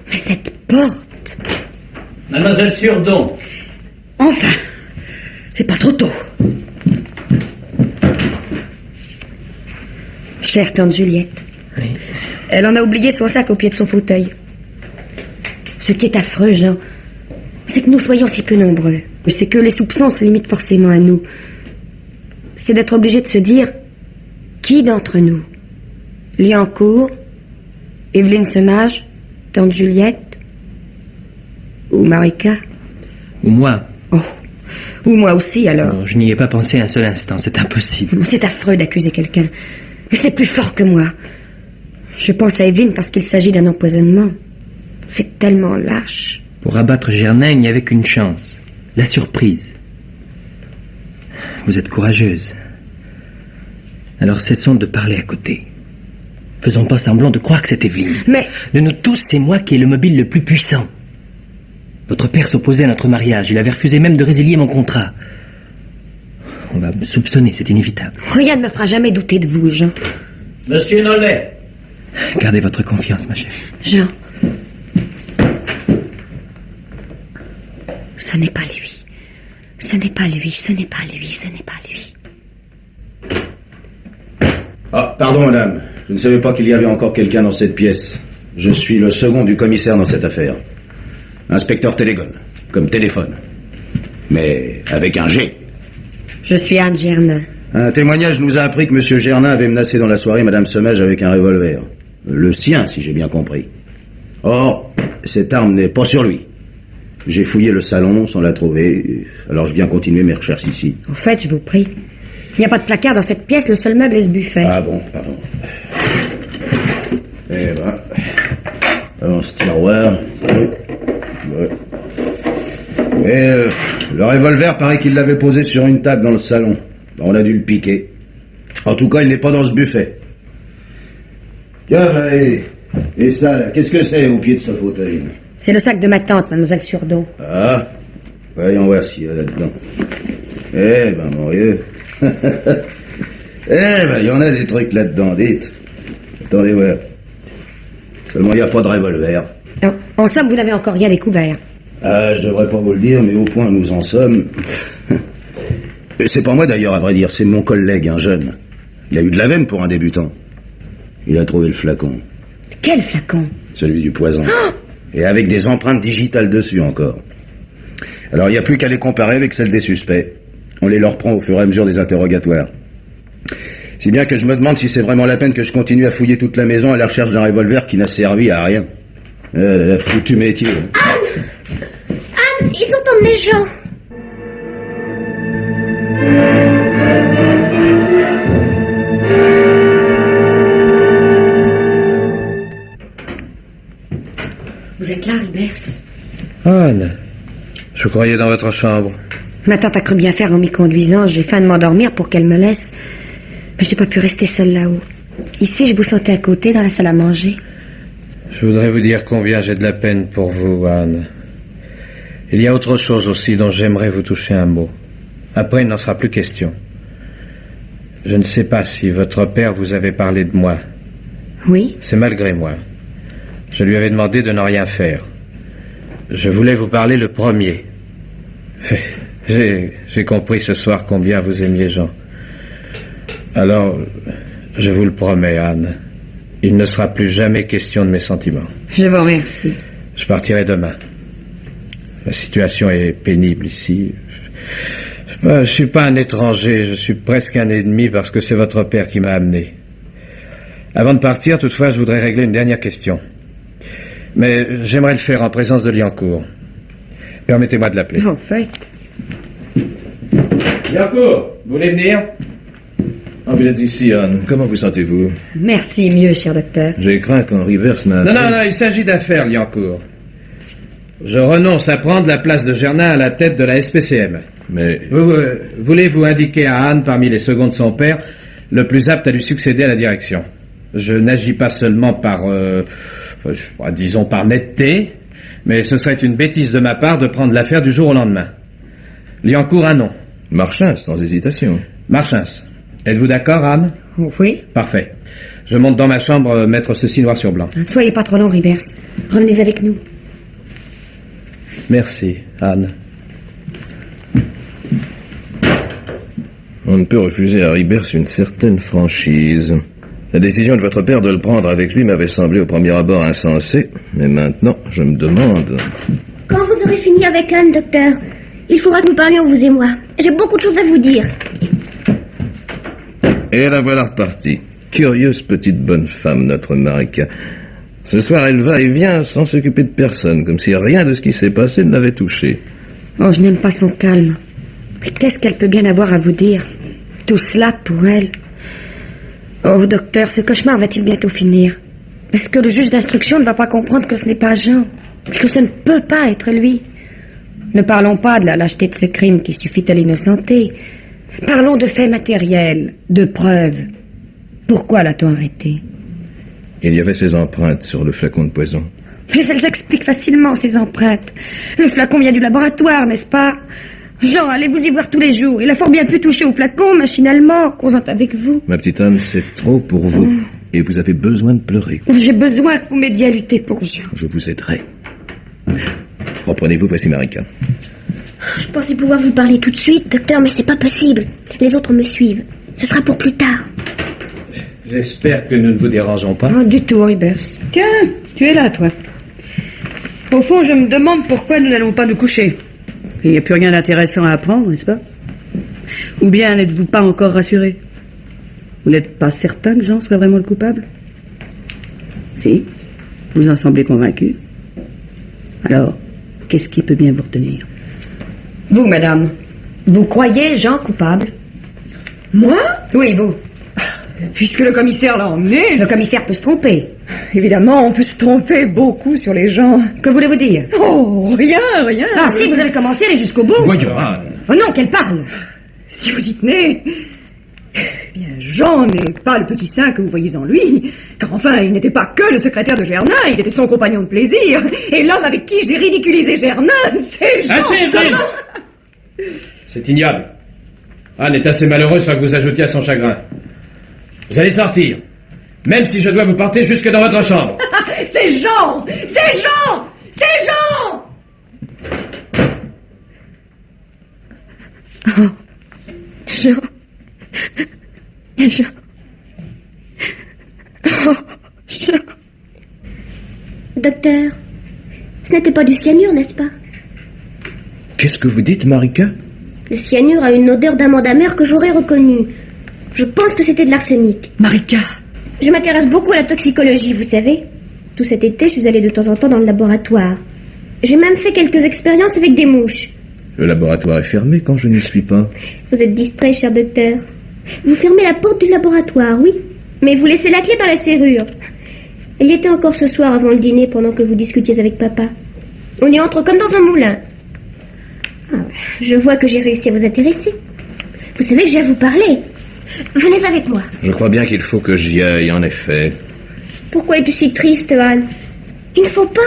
Mais cette porte... Mademoiselle Surdon. Enfin, c'est pas trop tôt. Chère tante Juliette. Oui. Elle en a oublié son sac au pied de son fauteuil. Ce qui est affreux, Jean, c'est que nous soyons si peu nombreux. C'est que les soupçons se limitent forcément à nous. C'est d'être obligé de se dire qui d'entre nous? Liancourt, Evelyne Semage, tante Juliette ou Marika? Ou moi. Oh, ou moi aussi alors. Non, je n'y ai pas pensé un seul instant, c'est impossible. C'est affreux d'accuser quelqu'un. Mais c'est plus fort que moi. Je pense à Evelyne parce qu'il s'agit d'un empoisonnement. C'est tellement lâche. Pour abattre Germain, il n'y avait qu'une chance. La surprise. Vous êtes courageuse. Alors cessons de parler à côté. Faisons pas semblant de croire que c'est Evelyne. Mais... De nous tous, c'est moi qui ai le mobile le plus puissant. Votre père s'opposait à notre mariage. Il avait refusé même de résilier mon contrat. On va me soupçonner, c'est inévitable. Rien ne me fera jamais douter de vous, Jean. Monsieur Nollet. Gardez votre confiance, ma chérie. Jean. Ce n'est pas lui. Ce n'est pas lui, ce n'est pas lui, ce n'est pas lui. Ah, pardon, madame. Je ne savais pas qu'il y avait encore quelqu'un dans cette pièce. Je suis le second du commissaire dans cette affaire. Inspecteur Télégone, comme téléphone. Mais avec un G. Je suis Anne Germain. Un témoignage nous a appris que M. Germain avait menacé dans la soirée Mme Semage avec un revolver. Le sien, si j'ai bien compris. Or, cette arme n'est pas sur lui. J'ai fouillé le salon sans la trouver, alors je viens continuer mes recherches ici. En fait, je vous prie. Il n'y a pas de placard dans cette pièce, le seul meuble est ce buffet. Ah bon, pardon. Eh ben... Dans ce tiroir... Ouais. Et le revolver, paraît qu'il l'avait posé sur une table dans le salon. On a dû le piquer. En tout cas, il n'est pas dans ce buffet. Tiens, et ça, là, qu'est-ce que c'est au pied de ce fauteuil? C'est le sac de ma tante, mademoiselle Surdon. Ah, voyons voir s'il y a là-dedans. Eh ben, mon vieux. Eh ben, il y en a des trucs là-dedans, dites. Attendez, ouais. Seulement, il n'y a pas de revolver. En somme, vous n'avez encore rien découvert. Ah, je devrais pas vous le dire, mais au point où nous en sommes... C'est pas moi d'ailleurs, à vrai dire, c'est mon collègue, un jeune. Il a eu de la veine pour un débutant. Il a trouvé le flacon. Quel flacon? Celui du poison. Et avec des empreintes digitales dessus encore. Alors il n'y a plus qu'à les comparer avec celles des suspects. On les leur prend au fur et à mesure des interrogatoires. Si bien que je me demande si c'est vraiment la peine que je continue à fouiller toute la maison à la recherche d'un revolver qui n'a servi à rien. Foutu métier. Anne, ils ont emmené Jean. Vous êtes là, Ribers? Anne, je croyais dans votre chambre. Ma tante a cru bien faire en m'y conduisant. J'ai faim de m'endormir pour qu'elle me laisse. Mais j'ai pas pu rester seule là-haut. Ici, je vous sentais à côté, dans la salle à manger. Je voudrais vous dire combien j'ai de la peine pour vous, Anne. Il y a autre chose aussi dont j'aimerais vous toucher un mot. Après, il n'en sera plus question. Je ne sais pas si votre père vous avait parlé de moi. Oui. C'est malgré moi. Je lui avais demandé de ne rien faire. Je voulais vous parler le premier. J'ai compris ce soir combien vous aimiez Jean. Alors, je vous le promets, Anne, il ne sera plus jamais question de mes sentiments. Je vous remercie. Je partirai demain. La situation est pénible ici. Je suis pas un étranger, je suis presque un ennemi parce que c'est votre père qui m'a amené. Avant de partir, toutefois, je voudrais régler une dernière question. Mais j'aimerais le faire en présence de Liancourt. Permettez-moi de l'appeler. En fait. Liancourt, vous voulez venir? Vous êtes ici, Anne. Comment vous sentez-vous? Merci, mieux, cher docteur. J'ai craint qu'en Rivers n'a... Non, il s'agit d'affaires, Liancourt. Je renonce à prendre la place de Gernin à la tête de la SPCM. Mais... Voulez-vous indiquer à Anne, parmi les seconds de son père, le plus apte à lui succéder à la direction? Je n'agis pas seulement par, disons par netteté, mais ce serait une bêtise de ma part de prendre l'affaire du jour au lendemain. Liancourt a non. Marchins, sans hésitation. Marchins. Êtes-vous d'accord, Anne? Oui. Parfait. Je monte dans ma chambre mettre ceci noir sur blanc. Ne soyez pas trop long, Ribers. Revenez avec nous. Merci, Anne. On ne peut refuser à Ribers une certaine franchise. La décision de votre père de le prendre avec lui m'avait semblé au premier abord insensée, mais maintenant, je me demande... Quand vous aurez fini avec Anne, docteur, il faudra que nous parlions, vous et moi. J'ai beaucoup de choses à vous dire. Et la voilà repartie. Curieuse petite bonne femme, notre Marika. Ce soir, elle va et vient sans s'occuper de personne, comme si rien de ce qui s'est passé ne l'avait touchée. Oh, je n'aime pas son calme. Mais qu'est-ce qu'elle peut bien avoir à vous dire? Tout cela pour elle. Oh, docteur, ce cauchemar va-t-il bientôt finir? Est-ce que le juge d'instruction ne va pas comprendre que ce n'est pas Jean? Que ce ne peut pas être lui? Ne parlons pas de la lâcheté de ce crime qui suffit à l'innocenter. Parlons de faits matériels, de preuves. Pourquoi l'a-t-on arrêté? Il y avait ses empreintes sur le flacon de poison. Mais elles expliquent facilement ces empreintes. Le flacon vient du laboratoire, n'est-ce pas? Jean, allez-vous y voir tous les jours. Il a fort bien pu toucher au flacon, machinalement, causant avec vous. Ma petite Anne, c'est trop pour vous. Et vous avez besoin de pleurer. J'ai besoin que vous m'aidiez à lutter pour Jean. Je vous aiderai. Reprenez-vous, voici Marika. Je pensais pouvoir vous parler tout de suite, docteur, mais c'est pas possible. Les autres me suivent. Ce sera pour plus tard. J'espère que nous ne vous dérangeons pas. Pas du tout, Ribers. Tiens, tu es là, toi. Au fond, je me demande pourquoi nous n'allons pas nous coucher. Il n'y a plus rien d'intéressant à apprendre, n'est-ce pas? Ou bien n'êtes-vous pas encore rassuré? Vous n'êtes pas certain que Jean soit vraiment le coupable? Si, vous en semblez convaincu. Alors, qu'est-ce qui peut bien vous retenir? Vous, madame, vous croyez Jean coupable? Moi? Oui, vous. Puisque le commissaire l'a emmené... Le commissaire peut se tromper. Évidemment, on peut se tromper beaucoup sur les gens. Que voulez-vous dire? Oh, rien. Ah, si, vous avez commencé à aller jusqu'au bout. Voyons. Oh non, qu'elle parle. Si vous y tenez... Eh bien, Jean n'est pas le petit saint que vous voyez en lui. Car enfin, il n'était pas que le secrétaire de Gernin, il était son compagnon de plaisir. Et l'homme avec qui j'ai ridiculisé Gernin, c'est Jean. C'est ignoble. Anne est assez malheureuse sans que vous ajoutiez à son chagrin. Vous allez sortir. Même si je dois vous porter jusque dans votre chambre. C'est Jean! C'est Jean! C'est Jean! Oh, Jean. Jean. Oh, Jean. Docteur, ce n'était pas du cyanure, n'est-ce pas? Qu'est-ce que vous dites, Marika? Le cyanure a une odeur d'amande amère que j'aurais reconnue. Je pense que c'était de l'arsenic. Marika! Je m'intéresse beaucoup à la toxicologie, vous savez. Tout cet été, je suis allée de temps en temps dans le laboratoire. J'ai même fait quelques expériences avec des mouches. Le laboratoire est fermé quand je n'y suis pas. Vous êtes distrait, cher docteur. Vous fermez la porte du laboratoire, oui, mais vous laissez la clé dans la serrure. Elle y était encore ce soir avant le dîner pendant que vous discutiez avec papa. On y entre comme dans un moulin. Ah, je vois que j'ai réussi à vous intéresser. Vous savez que j'ai à vous parler. Venez avec moi. Je crois bien qu'il faut que j'y aille, en effet. Pourquoi es-tu si triste, Anne? Il ne faut pas.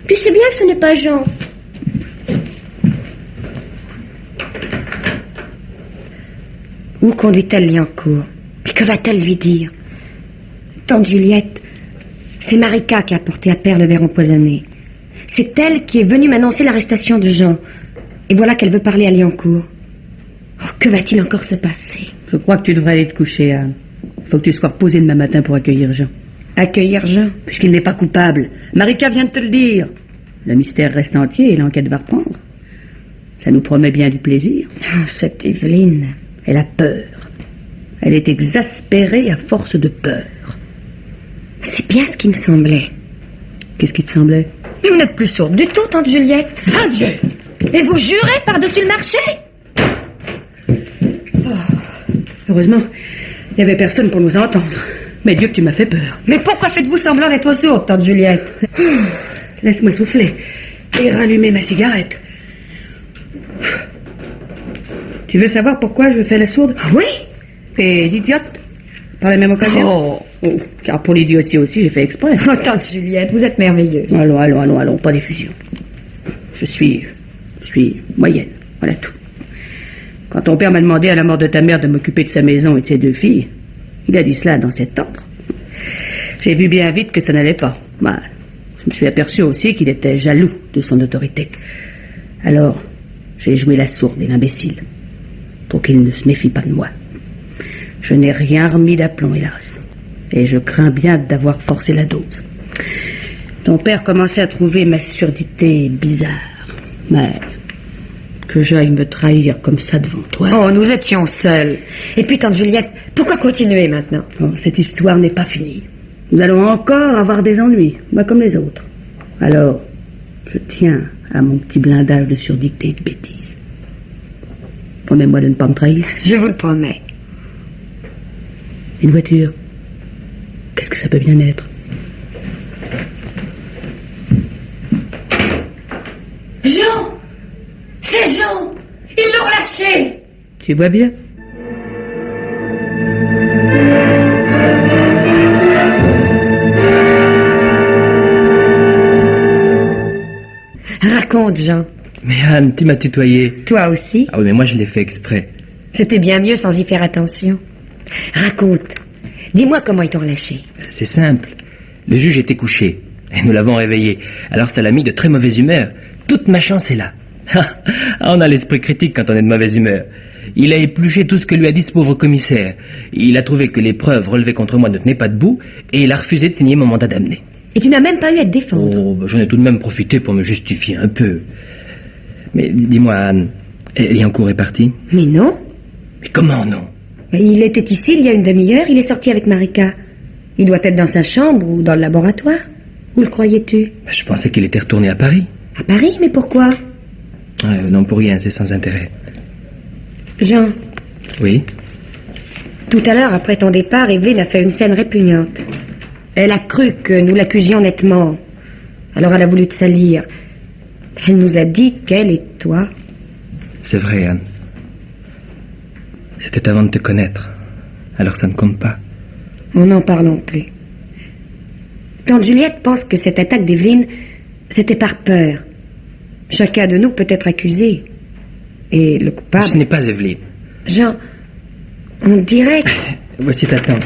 Tu sais bien que ce n'est pas Jean. Où conduit-elle Liancourt? Puis que va-t-elle lui dire? Tante Juliette, c'est Marika qui a apporté à Père le verre empoisonné. C'est elle qui est venue m'annoncer l'arrestation de Jean. Et voilà qu'elle veut parler à Liancourt. Oh, que va-t-il encore se passer? Je crois que tu devrais aller te coucher, Anne. Il faut que tu sois reposée demain matin pour accueillir Jean. Accueillir Jean? Puisqu'il n'est pas coupable. Marika vient de te le dire. Le mystère reste entier et l'enquête va reprendre. Ça nous promet bien du plaisir. Ah, cette Evelyne. Elle a peur. Elle est exaspérée à force de peur. C'est bien ce qui me semblait. Qu'est-ce qui te semblait? Mais vous n'êtes plus sourde du tout, tante Juliette. Adieu. Et vous jurez par-dessus le marché? Heureusement, il n'y avait personne pour nous entendre. Mais Dieu que tu m'as fait peur. Mais pourquoi faites-vous semblant d'être sourde, tante Juliette? Laisse-moi souffler et rallumer ma cigarette. Tu veux savoir pourquoi je fais la sourde? Oui. T'es idiote par la même occasion? Oh, car pour l'idiotie aussi, j'ai fait exprès. Oh, tante Juliette, vous êtes merveilleuse. Allons, pas d'effusion. Je suis moyenne, voilà tout. Quand ton père m'a demandé à la mort de ta mère de m'occuper de sa maison et de ses 2 filles, il a dit cela dans cet ordre. J'ai vu bien vite que ça n'allait pas. Bah, je me suis aperçu aussi qu'il était jaloux de son autorité. Alors, j'ai joué la sourde et l'imbécile, pour qu'il ne se méfie pas de moi. Je n'ai rien remis d'aplomb, hélas. Et je crains bien d'avoir forcé la dose. Ton père commençait à trouver ma surdité bizarre. Mais que j'aille me trahir comme ça devant toi... Oh, nous étions seuls. Et puis, tante Juliette, pourquoi continuer maintenant? Oh, cette histoire n'est pas finie. Nous allons encore avoir des ennuis, moi comme les autres. Alors, je tiens à mon petit blindage de surdité et de bêtises. Promets-moi de ne pas me trahir. Je vous le promets. Une voiture, qu'est-ce que ça peut bien être? Jean! C'est Jean! Ils l'ont lâché! Tu vois bien? Raconte, Jean. Mais Anne, tu m'as tutoyé. Toi aussi? Ah oui, mais moi je l'ai fait exprès. C'était bien mieux sans y faire attention. Raconte. Dis-moi comment ils t'ont relâché. C'est simple. Le juge était couché et nous l'avons réveillé. Alors ça l'a mis de très mauvaise humeur. Toute ma chance est là. On a l'esprit critique quand on est de mauvaise humeur. Il a épluché tout ce que lui a dit ce pauvre commissaire. Il a trouvé que les preuves relevées contre moi ne tenaient pas debout et il a refusé de signer mon mandat d'amener. Et tu n'as même pas eu à te défendre. Oh, j'en ai tout de même profité pour me justifier un peu. Mais dis-moi, Anne, Liancourt est parti? Mais non. Mais comment non? Il était ici il y a une demi-heure, il est sorti avec Marika. Il doit être dans sa chambre ou dans le laboratoire. Où le croyais-tu? Je pensais qu'il était retourné à Paris. À Paris? Mais pourquoi? Non, pour rien, c'est sans intérêt. Jean. Oui? Tout à l'heure, après ton départ, Evelyne a fait une scène répugnante. Elle a cru que nous l'accusions nettement. Alors elle a voulu te salir. Elle nous a dit qu'elle et toi... C'est vrai, Anne. C'était avant de te connaître. Alors ça ne compte pas. On n'en parlons plus. Tante Juliette pense que cette attaque d'Evelyne, c'était par peur. Chacun de nous peut être accusé. Et le coupable... Ce n'est pas Evelyne. Jean, on dirait... Voici ta tante.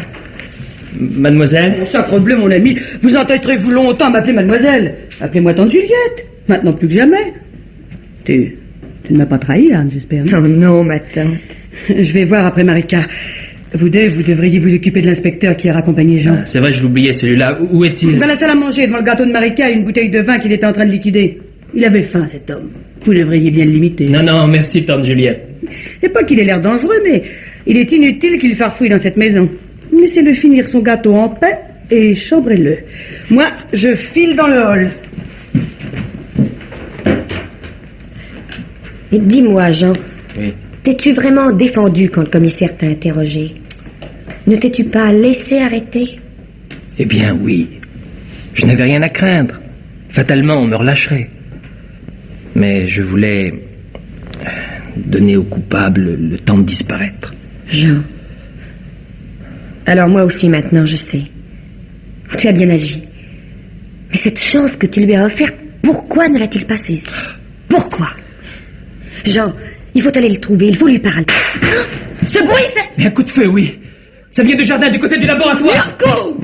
Mademoiselle? Oh, sacrebleu, mon ami, vous entêterez-vous longtemps à m'appeler mademoiselle? Appelez-moi tante Juliette, maintenant plus que jamais. Tu ne m'as pas trahi, Anne, j'espère, non? Oh non, ma tante. Je vais voir après Marika. Vous deux, vous devriez vous occuper de l'inspecteur qui a raccompagné Jean. Ah, c'est vrai, je l'oubliais celui-là. Où est-il? Dans la salle à manger, devant le gâteau de Marika, une bouteille de vin qu'il était en train de liquider. Il avait faim, cet homme. Vous devriez bien le limiter. Non, merci, tante Juliette. C'est pas qu'il ait l'air dangereux, mais il est inutile qu'il farfouille dans cette maison. Laissez-le finir son gâteau en paix et chambrez-le. Moi, je file dans le hall. Mais dis-moi, Jean, Oui. t'es-tu vraiment défendu quand le commissaire t'a interrogé? Ne t'es-tu pas laissé arrêter? Eh bien, oui. Je n'avais rien à craindre. Fatalement, on me relâcherait. Mais je voulais donner au coupable le temps de disparaître. Jean. Alors moi aussi maintenant, je sais. Tu as bien agi. Mais cette chance que tu lui as offerte, pourquoi ne l'a-t-il pas saisie? Pourquoi? Jean, il faut aller le trouver, il faut lui parler. Ce bruit, c'est... Mais un coup de feu, oui. Ça vient du jardin, du côté du laboratoire. Marco!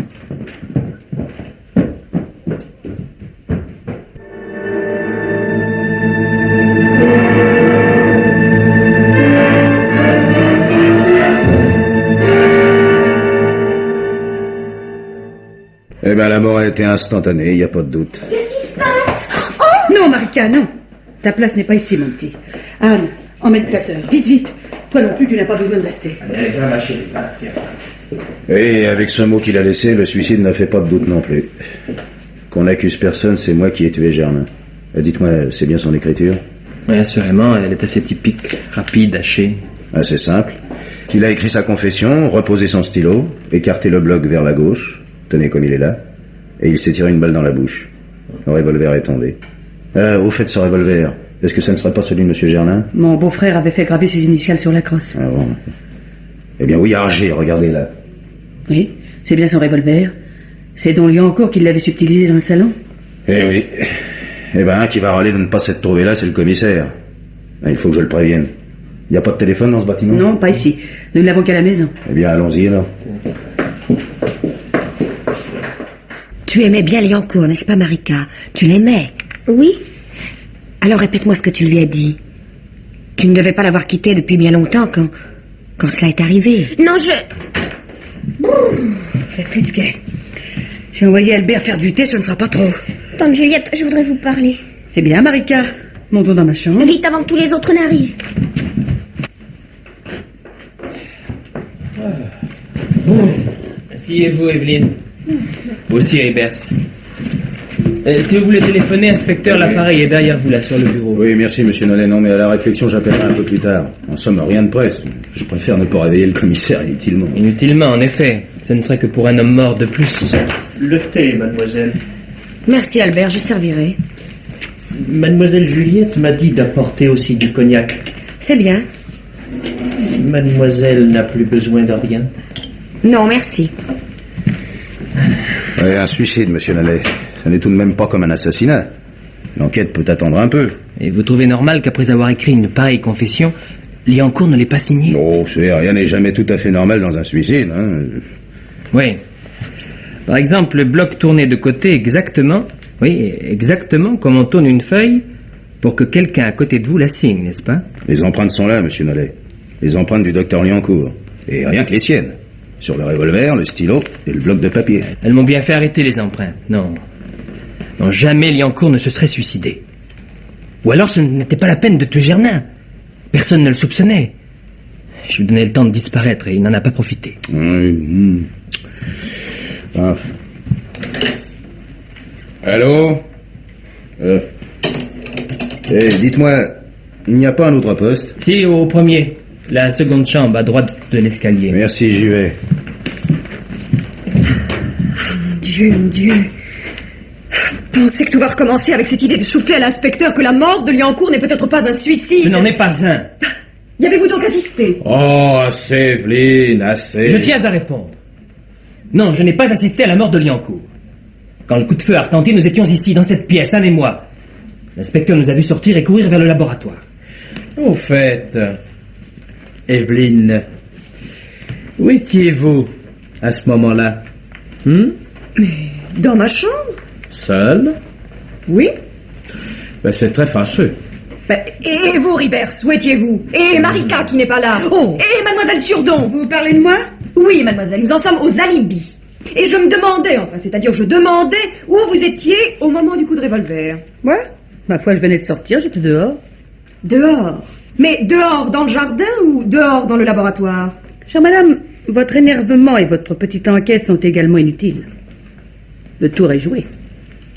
Eh ben, la mort a été instantanée, il n'y a pas de doute. Non, Marika, non. Ta place n'est pas ici, mon petit. Anne, emmène ta sœur. Vite, vite. Toi non plus, tu n'as pas besoin de rester. Allez, viens, ma chérie. Et avec ce mot qu'il a laissé, le suicide ne fait pas de doute non plus. Qu'on n'accuse personne, c'est moi qui ai tué Germain. Dites-moi, c'est bien son écriture? Oui, assurément, elle est assez typique. Rapide, hachée. Assez simple. Il a écrit sa confession, reposé son stylo, écarté le bloc vers la gauche, tenez comme il est là, et il s'est tiré une balle dans la bouche. Le revolver est tombé. Au fait, ce revolver, est-ce que ça ne serait pas celui de M. Germain? Mon beau-frère avait fait graver ses initiales sur la crosse. Ah bon. Eh bien oui, Argé, regardez là. Oui, c'est bien son revolver. C'est Don Liancourt qui l'avait subtilisé dans le salon. Eh oui. Eh ben, un qui va râler de ne pas s'être trouvé là, c'est le commissaire. Il faut que je le prévienne. Il n'y a pas de téléphone dans ce bâtiment? Non, pas ici. Nous ne l'avons qu'à la maison. Eh bien, allons-y alors. Tu aimais bien Liancourt, n'est-ce pas, Marika? Tu l'aimais? Oui. Alors répète-moi ce que tu lui as dit. Tu ne devais pas l'avoir quitté depuis bien longtemps quand cela est arrivé. Non, je... C'est risqué. J'ai envoyé Albert faire du thé, ce ne sera pas trop. Tante Juliette, je voudrais vous parler. C'est bien, Marika. Montons dans ma chambre. Vite avant que tous les autres n'arrivent. Bon. Asseyez-vous, Evelyne. Vous aussi, Ribers. Si vous voulez téléphoner, inspecteur, l'appareil est derrière vous, là, sur le bureau. Oui, merci, monsieur Nollet. Non, mais à la réflexion, j'appellerai un peu plus tard. En somme, rien de presse. Je préfère ne pas réveiller le commissaire inutilement. Inutilement, en effet. Ce ne serait que pour un homme mort de plus. Le thé, mademoiselle. Merci, Albert, je servirai. Mademoiselle Juliette m'a dit d'apporter aussi du cognac. C'est bien. Mademoiselle n'a plus besoin de rien. Non, merci. Oui, un suicide, monsieur Nollet. Ce n'est tout de même pas comme un assassinat. L'enquête peut attendre un peu. Et vous trouvez normal qu'après avoir écrit une pareille confession, Liancourt ne l'ait pas signée? Oh, c'est rien n'est jamais tout à fait normal dans un suicide, hein. Oui. Par exemple, le bloc tourné de côté exactement, oui, exactement comme on tourne une feuille pour que quelqu'un à côté de vous la signe, n'est-ce pas? Les empreintes sont là, monsieur Nollet. Les empreintes du docteur Liancourt. Et rien que les siennes. Sur le revolver, le stylo et le bloc de papier. Elles m'ont bien fait arrêter les empreintes. Non. Non, jamais Liancourt ne se serait suicidé. Ou alors ce n'était pas la peine de tuer Germain. Personne ne le soupçonnait. Je lui donnais le temps de disparaître et il n'en a pas profité. Oui. Ah. Allô? Dites-moi, il n'y a pas un autre poste? Si, au premier. La seconde chambre, à droite de l'escalier. Merci, j'y vais. Mon Dieu. Pensez que tout va recommencer avec cette idée de souffler à l'inspecteur que la mort de Liancourt n'est peut-être pas un suicide. Ce n'en est pas un. Y avez-vous donc assisté? Oh, assez, Evelyne, assez. Je tiens à répondre. Non, je n'ai pas assisté à la mort de Liancourt. Quand le coup de feu a retenti, nous étions ici, dans cette pièce, Anne et moi. L'inspecteur nous a vu sortir et courir vers le laboratoire. Au fait, Evelyne, Où étiez-vous à ce moment-là? Dans ma chambre? Seul? Oui. Ben, c'est très fâcheux. Et vous, Ribers, où étiez-vous? Et Marika, qui n'est pas là? Oh. Et mademoiselle Surdon? Vous parlez de moi? Oui, mademoiselle, nous en sommes aux alibis. Et je me demandais, c'est-à-dire je demandais où vous étiez au moment du coup de revolver. Ouais. Ma foi, je venais de sortir, j'étais dehors. Dehors? Mais dehors dans le jardin ou dehors dans le laboratoire? Chère madame, votre énervement et votre petite enquête sont également inutiles. Le tour est joué.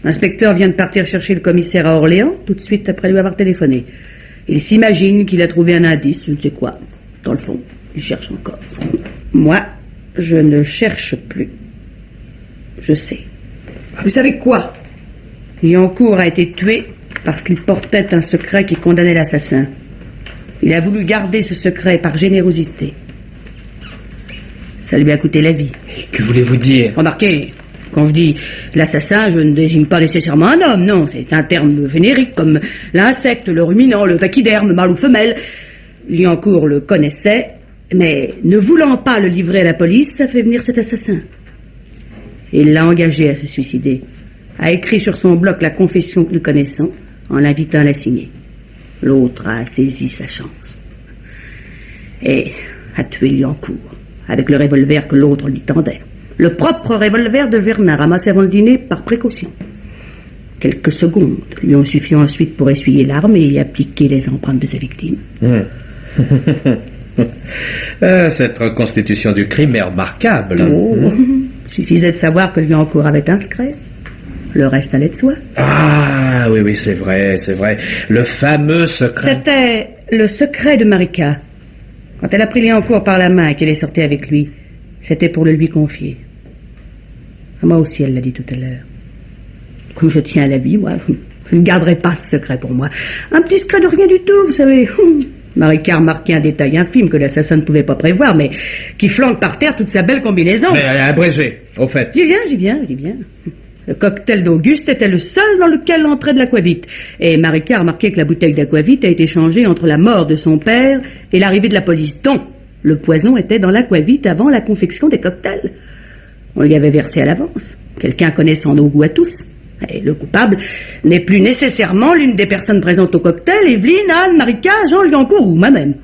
L'inspecteur vient de partir chercher le commissaire à Orléans, tout de suite après lui avoir téléphoné. Il s'imagine qu'il a trouvé un indice, je ne sais quoi. Dans le fond, il cherche encore. Moi, je ne cherche plus. Je sais. Vous savez quoi? Liancourt a été tué parce qu'il portait un secret qui condamnait l'assassin. Il a voulu garder ce secret par générosité. Ça lui a coûté la vie. Que voulez-vous dire? Remarquez, quand je dis l'assassin, je ne désigne pas nécessairement un homme, non, c'est un terme générique comme l'insecte, le ruminant, le pachyderme, mâle ou femelle. Liancourt le connaissait, mais ne voulant pas le livrer à la police, ça fait venir cet assassin. Il l'a engagé à se suicider, a écrit sur son bloc la confession que nous connaissons, en l'invitant à la signer. L'autre a saisi sa chance et a tué Liancourt avec le revolver que l'autre lui tendait. Le propre revolver de Germain, ramassé avant le dîner par précaution. Quelques secondes lui ont suffi ensuite pour essuyer l'arme et y appliquer les empreintes de ses victimes. Cette reconstitution du crime est remarquable. Suffisait de savoir que Liancourt avait un secret. Le reste allait de soi. Ah, oui, c'est vrai. Le fameux secret. C'était le secret de Marika. Quand elle a pris Liancourt par la main et qu'elle est sortie avec lui, c'était pour le lui confier. Moi aussi, elle l'a dit tout à l'heure. Comme je tiens à la vie, moi, je ne garderai pas ce secret pour moi. Un petit secret de rien du tout, vous savez. Marika a remarqué un détail infime que l'assassin ne pouvait pas prévoir, mais qui flanque par terre toute sa belle combinaison. Mais abrégé, au fait. J'y viens. Le cocktail d'Auguste était le seul dans lequel entrait de l'aquavite. Et Marika a remarqué que la bouteille d'aquavite a été changée entre la mort de son père et l'arrivée de la police. Donc, le poison était dans l'aquavite avant la confection des cocktails. On l'y avait versé à l'avance. Quelqu'un connaissant nos goûts à tous. Et le coupable n'est plus nécessairement l'une des personnes présentes au cocktail, Evelyne, Anne, Marika, Jean Liancourt ou moi-même.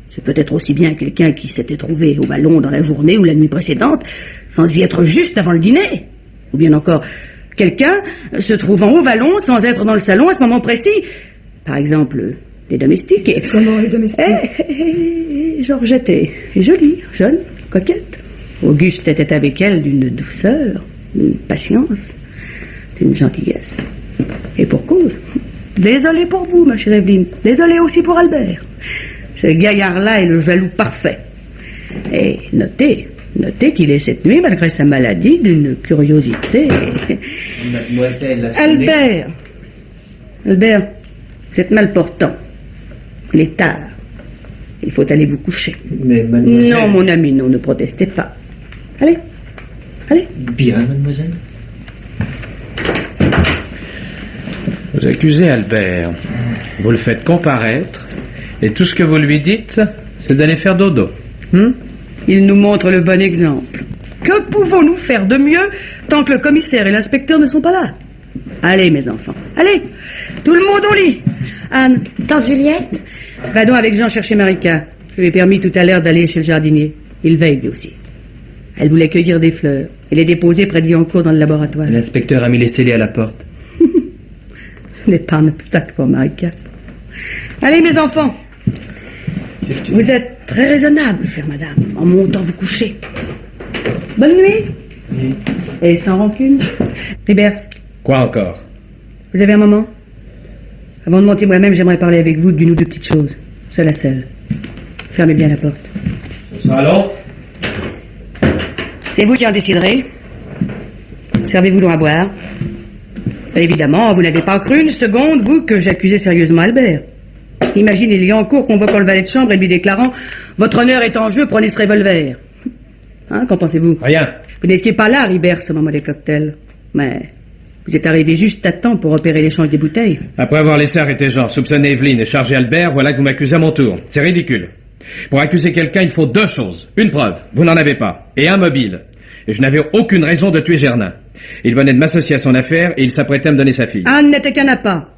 C'est peut-être aussi bien quelqu'un qui s'était trouvé au ballon dans la journée ou la nuit précédente, sans y être juste avant le dîner. Ou bien encore, quelqu'un se trouvant au vallon sans être dans le salon à ce moment précis. Par exemple, les domestiques. Et... Comment les domestiques? Georgette est jolie, jeune, coquette. Auguste était avec elle d'une douceur, d'une patience, d'une gentillesse. Et pour cause. Désolé pour vous, ma chère Evelyne. Désolé aussi pour Albert. Ce gaillard-là est le jaloux parfait. Et notez qu'il est cette nuit, malgré sa maladie, d'une curiosité. Mademoiselle, Albert, vous êtes mal portant. Il est tard. Il faut aller vous coucher. Mais mademoiselle... Non, mon ami, non, ne protestez pas. Allez. Bien, mademoiselle. Vous accusez Albert. Vous le faites comparaître. Et tout ce que vous lui dites, c'est d'aller faire dodo. Il nous montre le bon exemple. Que pouvons-nous faire de mieux tant que le commissaire et l'inspecteur ne sont pas là? Allez, mes enfants, allez, tout le monde au lit. Anne, Tante Juliette? va donc avec Jean chercher Marika. Je lui ai permis tout à l'heure d'aller chez le jardinier. Il veille lui aussi. Elle voulait cueillir des fleurs et les déposer près de Liancourt dans le laboratoire. L'inspecteur a mis les scellés à la porte. Ce n'est pas un obstacle pour Marika. Allez, mes enfants. Vous êtes très raisonnable, chère madame, en montant vous coucher. Bonne nuit. Oui. Et sans rancune. Ribers, Quoi encore? vous avez un moment? Avant de monter moi-même, j'aimerais parler avec vous d'une ou deux petites choses. Seul à seul. Fermez bien la porte. Salon? C'est vous qui en déciderez. Servez-vous donc à boire. Évidemment, vous n'avez pas cru une seconde, vous, que j'accusais sérieusement Albert. Imaginez Liancourt convoquant le valet de chambre et lui déclarant « Votre honneur est en jeu, prenez ce revolver. » Qu'en pensez-vous? Rien. Vous n'étiez pas là, Ribers, au moment des cocktails. Mais vous êtes arrivé juste à temps pour opérer l'échange des bouteilles. Après avoir laissé arrêter Jean, soupçonner Evelyne et charger Albert, voilà que vous m'accusez à mon tour. C'est ridicule. Pour accuser quelqu'un, il faut 2 choses. Une preuve, vous n'en avez pas, et un mobile. Et je n'avais aucune raison de tuer Germain. Il venait de m'associer à son affaire et il s'apprêtait à me donner sa fille. Anne n'était qu'un appât.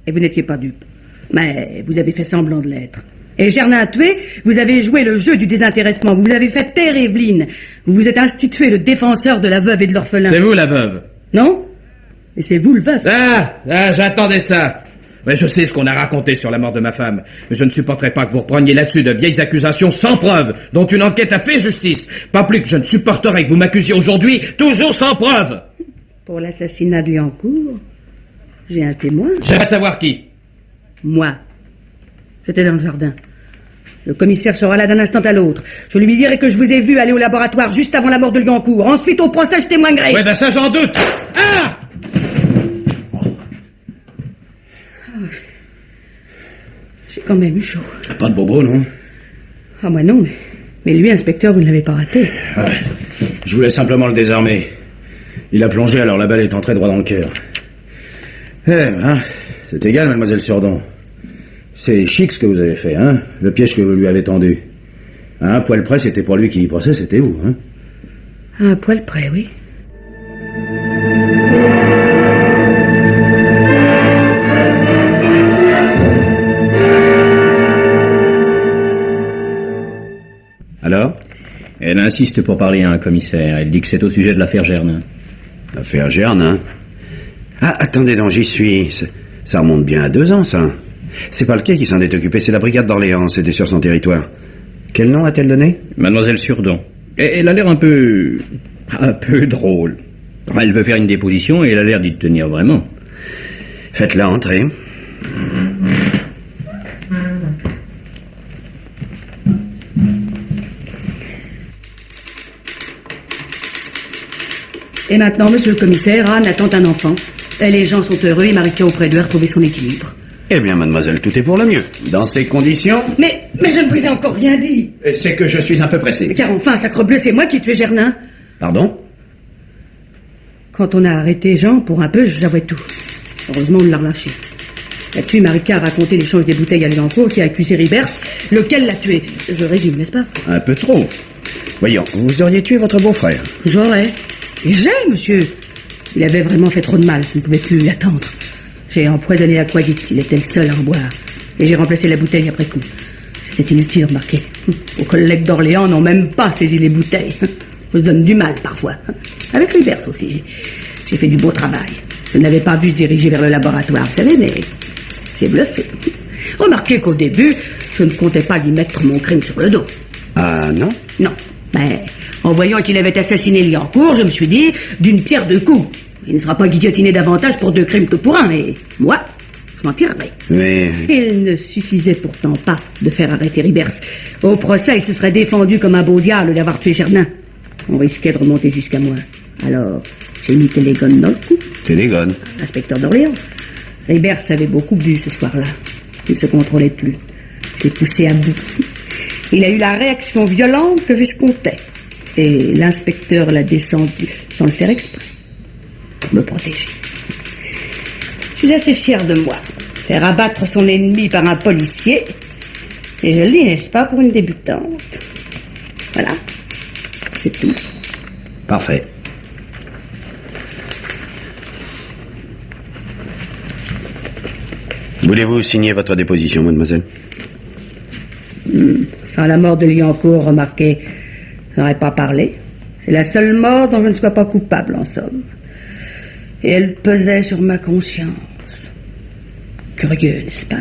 Et vous n'étiez pas dupe. Mais vous avez fait semblant de l'être. Et Germain tué, vous avez joué le jeu du désintéressement. Vous avez fait taire Evelyne. Vous vous êtes institué le défenseur de la veuve et de l'orphelin. C'est vous la veuve. Non? Et c'est vous le veuf. J'attendais ça. Mais je sais ce qu'on a raconté sur la mort de ma femme. Mais je ne supporterai pas que vous repreniez là-dessus de vieilles accusations sans preuve, dont une enquête a fait justice. Pas plus que je ne supporterai que vous m'accusiez aujourd'hui, toujours sans preuve. Pour l'assassinat de Liancourt, j'ai un témoin. J'aimerais savoir qui. Moi. J'étais dans le jardin. Le commissaire sera là d'un instant à l'autre. Je lui dirai que je vous ai vu aller au laboratoire juste avant la mort de Liancourt. Ensuite, au procès, je témoignerai. Ouais, ben ça, j'en doute. Ah! J'ai quand même eu chaud. Pas de bobo, non? Ah, moi non, mais lui, inspecteur, vous ne l'avez pas raté. Ouais. Je voulais simplement le désarmer. Il a plongé, alors la balle est entrée droit dans le cœur. C'est égal, mademoiselle Surdon. C'est chic ce que vous avez fait, hein? Le piège que vous lui avez tendu. Un poil près, c'était pour lui qui y procès, c'était vous, hein? Un poil près, oui. Alors? Elle insiste pour parler à un commissaire. Elle dit que c'est au sujet de l'affaire Germain. L'affaire Germain? Ah, attendez donc, j'y suis. Ça remonte bien à 2 ans, ça. C'est pas le quai qui s'en est occupé, c'est la brigade d'Orléans, c'était sur son territoire. Quel nom a-t-elle donné? Mademoiselle Surdon. Elle a l'air un peu drôle. Elle veut faire une déposition et elle a l'air d'y tenir vraiment. Faites-la entrer. Et maintenant, monsieur le commissaire, Anne attend un enfant. Et les gens sont heureux et Marika auprès d'eux a retrouvé son équilibre. Eh bien, mademoiselle, tout est pour le mieux. Dans ces conditions... Mais je ne vous ai encore rien dit. C'est que je suis un peu pressé. Car enfin, sacrebleu, c'est moi qui ai tué Germain. Pardon? Quand on a arrêté Jean, pour un peu, j'avouais tout. Heureusement, on l'a relâché. Là-dessus, Marika a raconté l'échange des bouteilles à Liancourt qui a accusé Ribers, lequel l'a tué. Je résume, n'est-ce pas? Un peu trop. Voyons, vous auriez tué votre beau-frère. J'aurais. Et j'ai, monsieur. Il avait vraiment fait trop de mal, je ne pouvais plus l'attendre. J'ai empoisonné l'aquavit, il était le seul à en boire. Et j'ai remplacé la bouteille après coup. C'était inutile, remarquez. Vos collègues d'Orléans n'ont même pas saisi les bouteilles. On se donne du mal, parfois. Avec Ribers aussi. J'ai fait du beau travail. Je ne l'avais pas vu se diriger vers le laboratoire, vous savez, mais j'ai bluffé. Remarquez qu'au début, je ne comptais pas lui mettre mon crime sur le dos. Ah, non? Non. Mais en voyant qu'il avait assassiné Liancourt, je me suis dit, d'une pierre 2 coups. Il ne sera pas guillotiné davantage pour 2 crimes que pour un, et moi, je m'en tirerai. Mais... Il ne suffisait pourtant pas de faire arrêter Ribers. Au procès, il se serait défendu comme un beau diable d'avoir tué Germain. On risquait de remonter jusqu'à moi. Alors, j'ai mis Télégone dans le coup. Télégone? Inspecteur d'Orléans. Ribers avait beaucoup bu ce soir-là. Il ne se contrôlait plus. J'ai poussé à bout. Il a eu la réaction violente que j'escomptais. Et l'inspecteur l'a descendu sans le faire exprès. Pour me protéger. Je suis assez fier de moi. Faire abattre son ennemi par un policier. Et je le dis, n'est-ce pas, pour une débutante. Voilà. C'est tout. Parfait. Voulez-vous signer votre déposition, mademoiselle? Sans la mort de Liancourt, remarquez, je n'aurais pas parlé. C'est la seule mort dont je ne sois pas coupable, en somme. Et elle pesait sur ma conscience. Curieux, n'est-ce pas?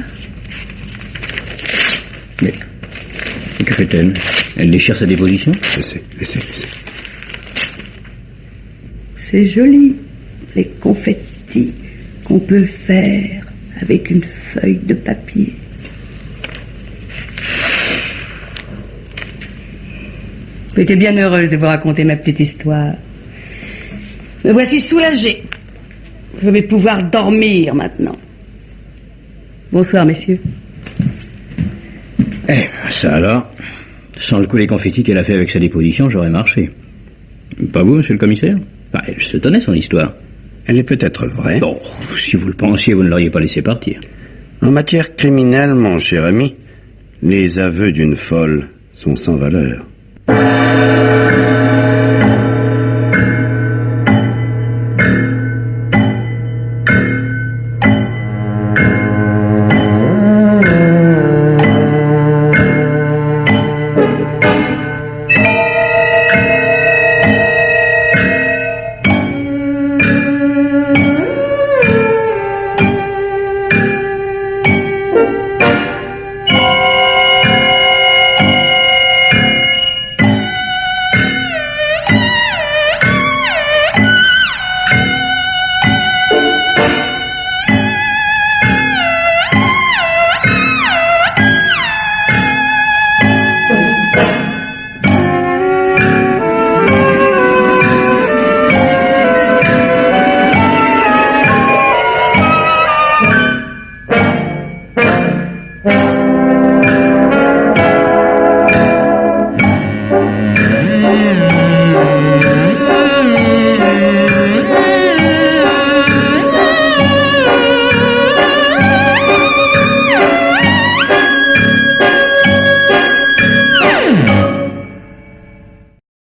Mais que fait-elle? Elle déchire sa déposition? Laissez. C'est joli, les confettis qu'on peut faire avec une feuille de papier. J'étais bien heureuse de vous raconter ma petite histoire. Me voici soulagée. Je vais pouvoir dormir maintenant. Bonsoir, messieurs. Ça alors, sans le coup des confettis qu'elle a fait avec sa déposition, j'aurais marché. Pas vous, monsieur le commissaire? Elle se tenait son histoire. Elle est peut-être vraie. Bon, si vous le pensiez, vous ne l'auriez pas laissé partir. En matière criminelle, mon cher ami, Les aveux d'une folle sont sans valeur.